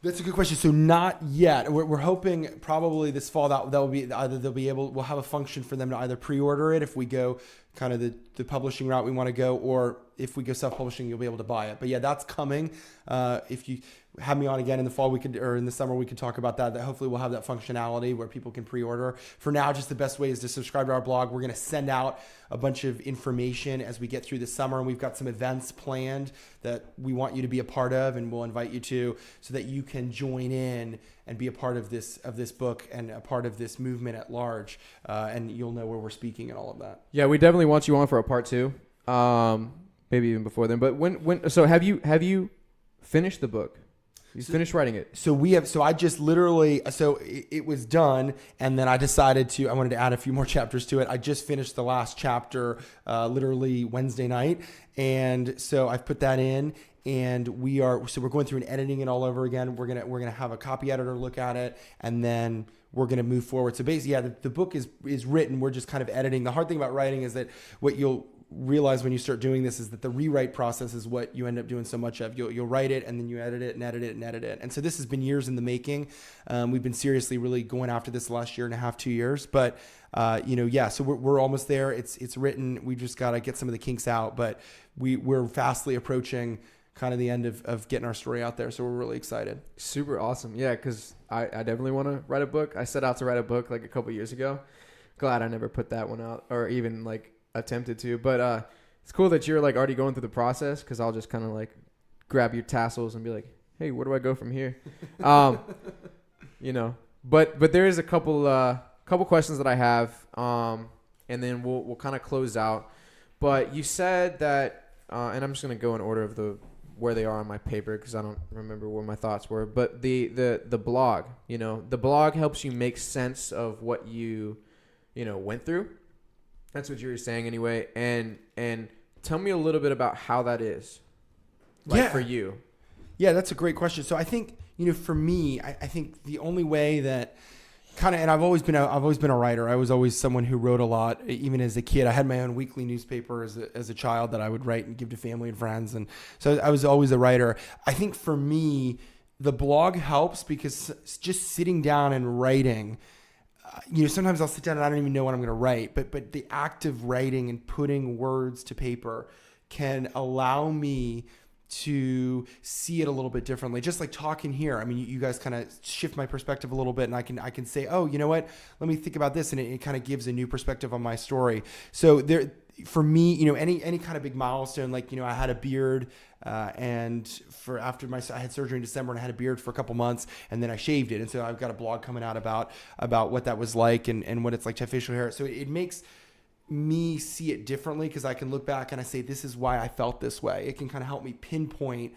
That's a good question. So not yet. We're hoping probably this fall that will be either we'll have a function for them to either pre-order it if we go kind of the publishing route we want to go, or if we go self-publishing, you'll be able to buy it. But yeah, that's coming. If you have me on again in the fall, or in the summer, we could talk about that. That hopefully we'll have that functionality where people can pre-order. For now, just the best way is to subscribe to our blog. We're going to send out a bunch of information as we get through the summer, and we've got some events planned that we want you to be a part of, and we'll invite you to, so that you can join in and be a part of this book and a part of this movement at large. And you'll know where we're speaking and all of that. Yeah, we definitely want you on for a part 2. Maybe even before then. But so have you finished the book? You finished writing it? I just literally, it was done, and then I decided I wanted to add a few more chapters to it. I just finished the last chapter literally Wednesday night, and so I've put that in, and we're going through and editing it all over again. We're gonna have a copy editor look at it, and then we're gonna move forward. So basically, yeah, the book is written. We're just kind of editing. The hard thing about writing is that what you'll realize when you start doing this is that the rewrite process is what you end up doing so much of. You'll write it, and then you edit it and edit it and edit it. And so this has been years in the making. We've been seriously really going after this the last year and a half, 2 years. But so we're almost there. It's written. We just got to get some of the kinks out, but we're fastly approaching kind of the end of getting our story out there. So we're really excited. Super awesome. Yeah, because I definitely want to write a book. I set out to write a book like a couple years ago. Glad I never put that one out, or even like attempted to. But it's cool that you're like already going through the process, because I'll just kind of like grab your tassels and be like, hey, where do I go from here? But there is a couple questions that I have, and then we'll kind of close out. But you said that, and I'm just gonna go in order of where they are on my paper, because I don't remember where my thoughts were. But the blog, the blog helps you make sense of what you went through. That's what you were saying anyway. And tell me a little bit about how that is for you. Yeah, that's a great question. So I think, for me, I think the only way that and I've always been a writer. I was always someone who wrote a lot. Even as a kid, I had my own weekly newspaper as a child that I would write and give to family and friends. And so I was always a writer. I think for me, the blog helps because just sitting down and writing, sometimes I'll sit down and I don't even know what I'm going to write, but the act of writing and putting words to paper can allow me to see it a little bit differently. Just like talking here. I mean, you guys kind of shift my perspective a little bit, and I can say, oh, you know what? Let me think about this, and it kind of gives a new perspective on my story. So there, for me, any kind of big milestone, like, I had a beard, and I had surgery in December, and I had a beard for a couple months, and then I shaved it. And so I've got a blog coming out about what that was like and what it's like to have facial hair. So it makes me see it differently, because I can look back and I say, this is why I felt this way. It can kind of help me pinpoint,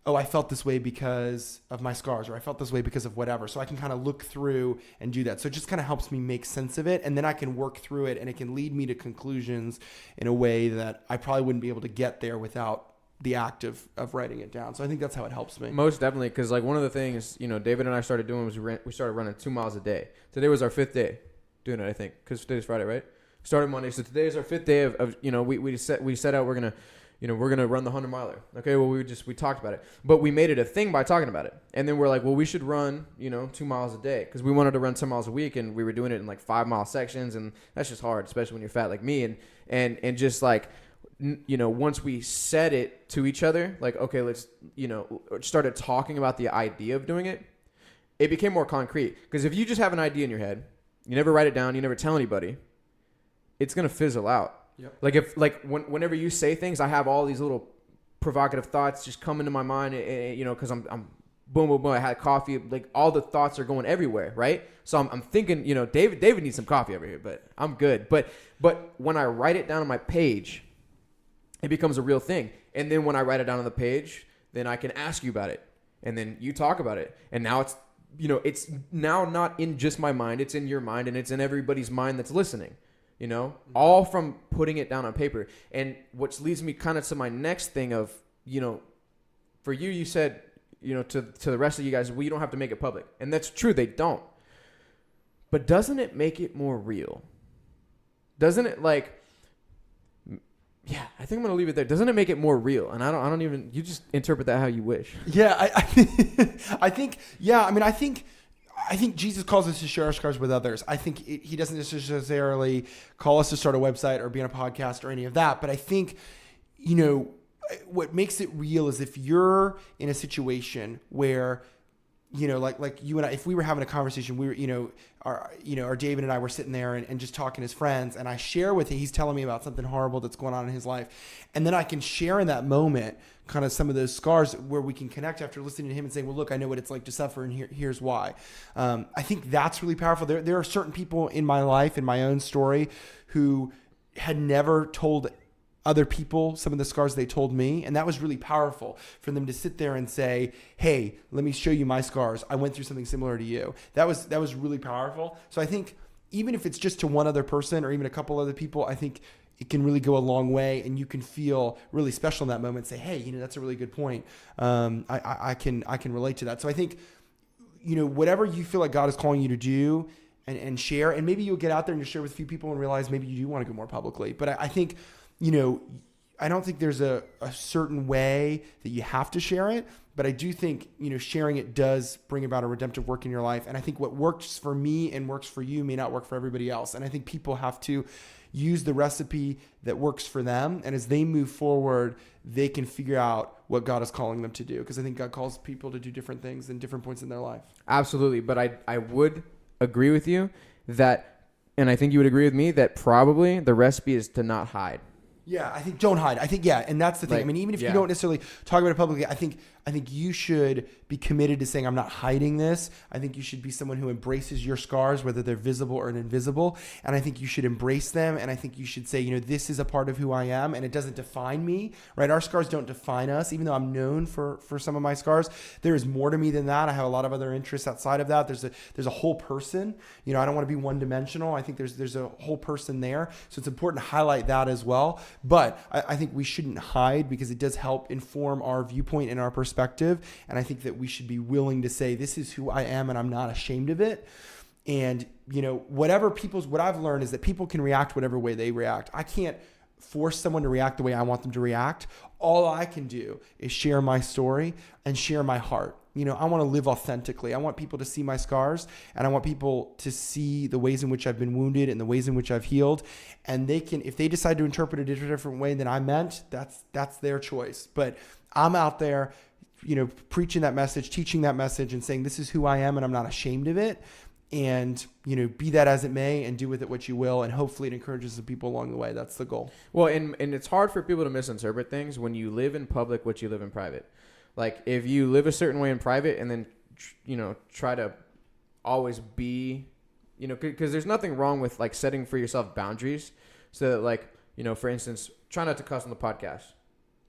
oh, I felt this way because of my scars, or I felt this way because of whatever. So I can kind of look through and do that. So it just kind of helps me make sense of it, and then I can work through it, and it can lead me to conclusions in a way that I probably wouldn't be able to get there without the act of writing it down. So I think that's how it helps me. Most definitely, because like one of the things David and I started doing was we started running 2 miles a day. Today was our 5th day. doing it, I think, because today's Friday, right? Started Monday, so today is our 5th day of we set out we're gonna run the 100-miler. Okay, well we talked about it, but we made it a thing by talking about it, and then we're like, well, we should run 2 miles a day because we wanted to run 10 miles a week, and we were doing it in like 5-mile sections, and that's just hard, especially when you're fat like me, and just like once we said it to each other, like, okay, let's started talking about the idea of doing it, it became more concrete. Because if you just have an idea in your head, you never write it down, you never tell anybody, it's gonna fizzle out. Yep. Whenever you say things, I have all these little provocative thoughts just come into my mind, because I'm boom, boom, boom. I had coffee, like all the thoughts are going everywhere, right? So I'm thinking, David needs some coffee over here, but I'm good. But when I write it down on my page, it becomes a real thing. And then when I write it down on the page, then I can ask you about it, and then you talk about it, and now it's it's now not in just my mind, it's in your mind, and it's in everybody's mind that's listening. All from putting it down on paper. And which leads me kind of to my next thing of, for you said, to the rest of you guys, well, you don't have to make it public. And that's true, they don't. But doesn't it make it more real? Doesn't it I think I'm going to leave it there. Doesn't it make it more real? And I don't even, you just interpret that how you wish. Yeah, I think Jesus calls us to share our scars with others. I think he doesn't necessarily call us to start a website or be on a podcast or any of that. But I think, what makes it real is if you're in a situation where, like you and I, if we were having a conversation, we were, our David and I were sitting there and just talking as friends, and I share with him, he's telling me about something horrible that's going on in his life. And then I can share in that moment kind of some of those scars where we can connect after listening to him and saying, well, look, I know what it's like to suffer, and here's why. I think that's really powerful. There are certain people in my life, in my own story, who had never told other people some of the scars they told me. And that was really powerful for them to sit there and say, hey, let me show you my scars. I went through something similar to you. That was really powerful. So I think even if it's just to one other person or even a couple other people, I think it can really go a long way, and you can feel really special in that moment and say, hey, that's a really good point. I can relate to that. So I think, whatever you feel like God is calling you to do and share, and maybe you'll get out there and you'll share with a few people and realize maybe you do want to go more publicly. But I think, I don't think there's a certain way that you have to share it, but I do think, sharing it does bring about a redemptive work in your life. And I think what works for me and works for you may not work for everybody else. And I think people have to use the recipe that works for them. And as they move forward, they can figure out what God is calling them to do. Because I think God calls people to do different things in different points in their life. Absolutely. But I would agree with you that, and I think you would agree with me, that probably the recipe is to not hide. Yeah, I think don't hide. I think, and that's the thing. I mean, even if you don't necessarily talk about it publicly, I think you should be committed to saying, I'm not hiding this. I think you should be someone who embraces your scars, whether they're visible or invisible. And I think you should embrace them. And I think you should say, this is a part of who I am, and it doesn't define me, right? Our scars don't define us. Even though I'm known for some of my scars, there is more to me than that. I have a lot of other interests outside of that. There's a whole person. I don't want to be one dimensional. I think there's a whole person there. So it's important to highlight that as well. But I think we shouldn't hide, because it does help inform our viewpoint and our perspective. And I think that we should be willing to say, this is who I am, and I'm not ashamed of it. And, what I've learned is that people can react whatever way they react. I can't force someone to react the way I want them to react. All I can do is share my story and share my heart. I want to live authentically. I want people to see my scars, and I want people to see the ways in which I've been wounded and the ways in which I've healed. And they can, if they decide to interpret it a different way than I meant, that's their choice. But I'm out there, preaching that message, teaching that message, and saying, this is who I am, and I'm not ashamed of it. And, be that as it may, and do with it what you will. And hopefully it encourages the people along the way. That's the goal. Well, and it's hard for people to misinterpret things when you live in public what you live in private. Like, if you live a certain way in private and then, try to always be, because there's nothing wrong with, like, setting for yourself boundaries. So that, like, for instance, try not to cuss on the podcast.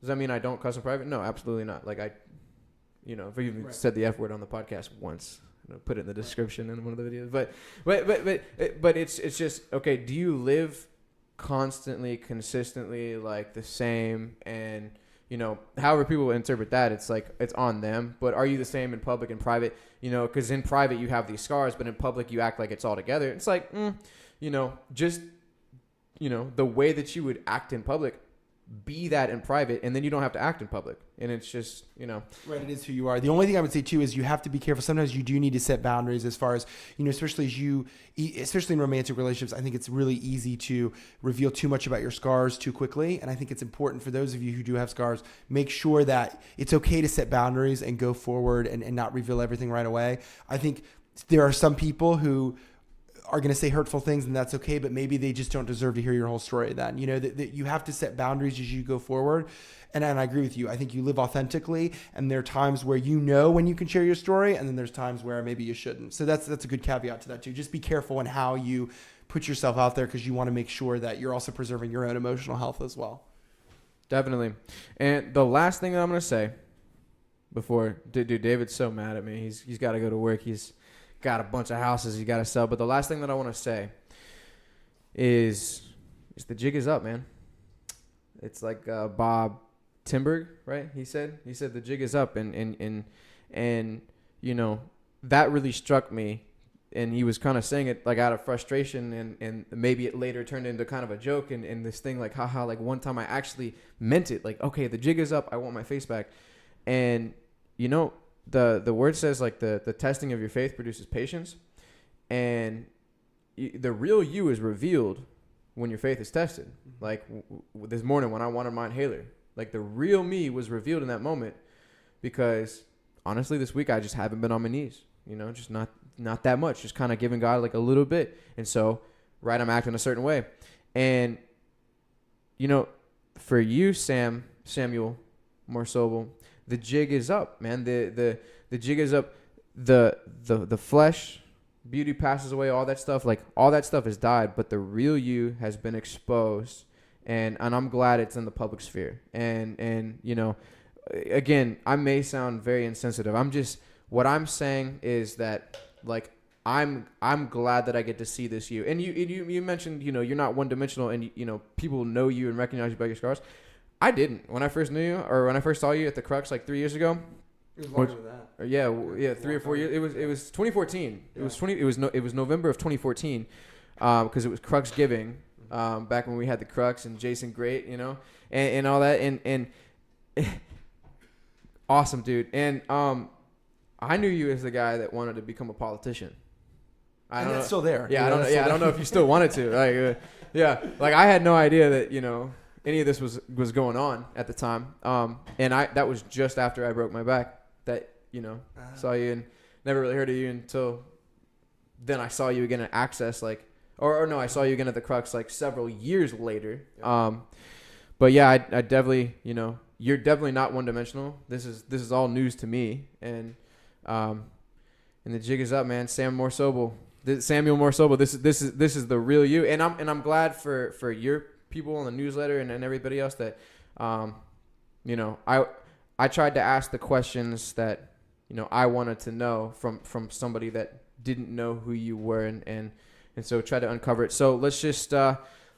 Does that mean I don't cuss in private? No, absolutely not. Like, if I even said the F word on the podcast once, put it in the description in one of the videos. But it's just, okay, do you live constantly, consistently, like, the same? And, however people interpret that, it's like, it's on them. But are you the same in public and private? Because in private you have these scars, but in public you act like it's all together. It's like, just, the way that you would act in public, be that in private, and then you don't have to act in public. And it's just, Right, it is who you are. The only thing I would say too is you have to be careful. Sometimes you do need to set boundaries as far as, especially especially in romantic relationships. I think it's really easy to reveal too much about your scars too quickly. And I think it's important for those of you who do have scars, make sure that it's okay to set boundaries and go forward and not reveal everything right away. I think there are some people who are going to say hurtful things, and that's okay, but maybe they just don't deserve to hear your whole story then. That you have to set boundaries as you go forward. And I agree with you. I think you live authentically, and there are times where when you can share your story, and then there's times where maybe you shouldn't. So that's a good caveat to that too. Just be careful in how you put yourself out there, because you want to make sure that you're also preserving your own emotional health as well. Definitely. And the last thing that I'm going to say before, dude, David's so mad at me. He's got to go to work. He's got a bunch of houses he got to sell. But the last thing that I want to say is the jig is up, man. It's like Bob Timberg, right? He said the jig is up, and that really struck me. And he was kind of saying it like out of frustration, and maybe it later turned into kind of a joke and this thing like, haha, like one time I actually meant it. Like, okay, the jig is up. I want my face back. And, the word says like the testing of your faith produces patience, and the real you is revealed when your faith is tested. Like this morning when I wanted my inhaler, like the real me was revealed in that moment, because honestly this week I just haven't been on my knees, just not that much, just kind of giving God like a little bit. And so, right, I'm acting a certain way. And, for you, Samuel Moore-Sobel, the jig is up, man. The jig is up. The flesh, beauty passes away, all that stuff, like all that stuff has died, but the real you has been exposed. And I'm glad it's in the public sphere. And again, I may sound very insensitive. What I'm saying is that, like, I'm glad that I get to see this you. And you mentioned, you're not one dimensional, and people know you and recognize you by your scars. I didn't when I first knew you, or when I first saw you at the Crux like 3 years ago. It was longer than that. Yeah, 3 or 4 years. It was 2014. Yeah. It was November of 2014, because it was Crux Giving, back when we had the Crux and Jason Great, and all that, and awesome dude. And I knew you as the guy that wanted to become a politician. And that's still there. Yeah, I don't know if you still wanted to. Like, I had no idea that any of this was going on at the time. And that was just after I broke my back that saw you, and never really heard of you until then. I saw you again at Access, like, or no, I saw you again at the Crux like several years later. Yep. But yeah, I definitely, you're definitely not one dimensional. This is all news to me, and the jig is up, man. Samuel Moore-Sobel. This is the real you, and I'm glad for your people on the newsletter and everybody else that, I tried to ask the questions that, I wanted to know from somebody that didn't know who you were, and so try to uncover it. So let's just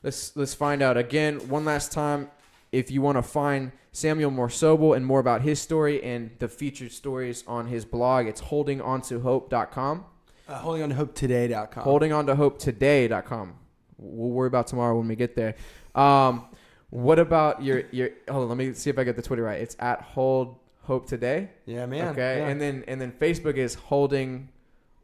let's find out again one last time. If you want to find Samuel Moore-Sobel and more about his story and the featured stories on his blog, it's holdingontohope.com. Holdingontohopetoday.com. Holdingontohopetoday.com. We'll worry about tomorrow when we get there. What about your hold on, let me see if I get the Twitter right. It's at Hold Hope Today. Yeah, man. Okay. Yeah. And then Facebook is Holding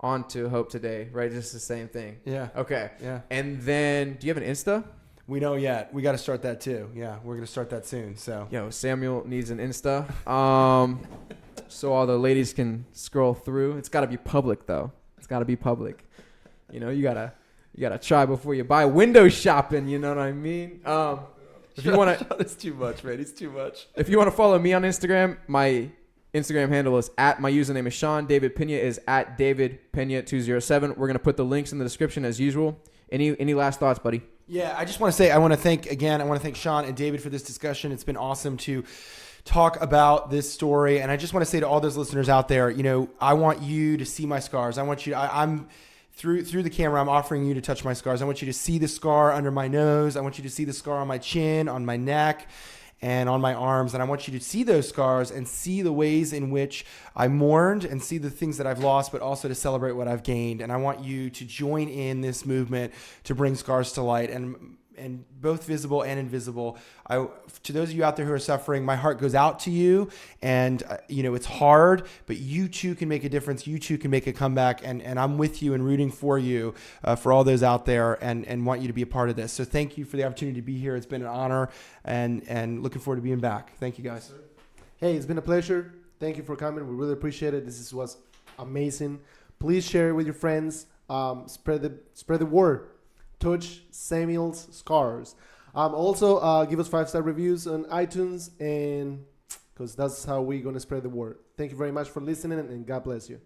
Onto Hope Today, right? Just the same thing. Yeah. Okay. Yeah. And then do you have an Insta? We don't yet. We got to start that too. Yeah, we're going to start that soon. So. Yo, Samuel needs an Insta. So all the ladies can scroll through. It's got to be public though. It's got to be public. You gotta try before you buy. Window shopping, you know what I mean? If you want to, it's too much, man. It's too much. If you want to follow me on Instagram, my Instagram handle is my username is Sean. David Pena is at David Pena 207. We're gonna put the links in the description as usual. Any last thoughts, buddy? Yeah, I just want to say I want to thank Sean and David for this discussion. It's been awesome to talk about this story, and I just want to say to all those listeners out there, I want you to see my scars. I want you. I'm through the camera. I'm offering you to touch my scars. I want you to see the scar under my nose. I want you to see the scar on my chin, on my neck. and on my arms. And I want you to see those scars and see the ways in which I mourned and see the things that I've lost, but also to celebrate what I've gained. And I want you to join in this movement to bring scars to light, and both visible and invisible. To those of you out there who are suffering, my heart goes out to you, and it's hard, but you too can make a difference. You too can make a comeback, and I'm with you and rooting for you, for all those out there, and want you to be a part of this. So thank you for the opportunity to be here. It's been an honor, and looking forward to being back. Thank you, guys. Hey, it's been a pleasure. Thank you for coming. We really appreciate it. This was amazing. Please share it with your friends. Spread the word. Touch Samuel's scars. Also, give us 5-star reviews on iTunes, and because that's how we're going to spread the word. Thank you very much for listening, and God bless you.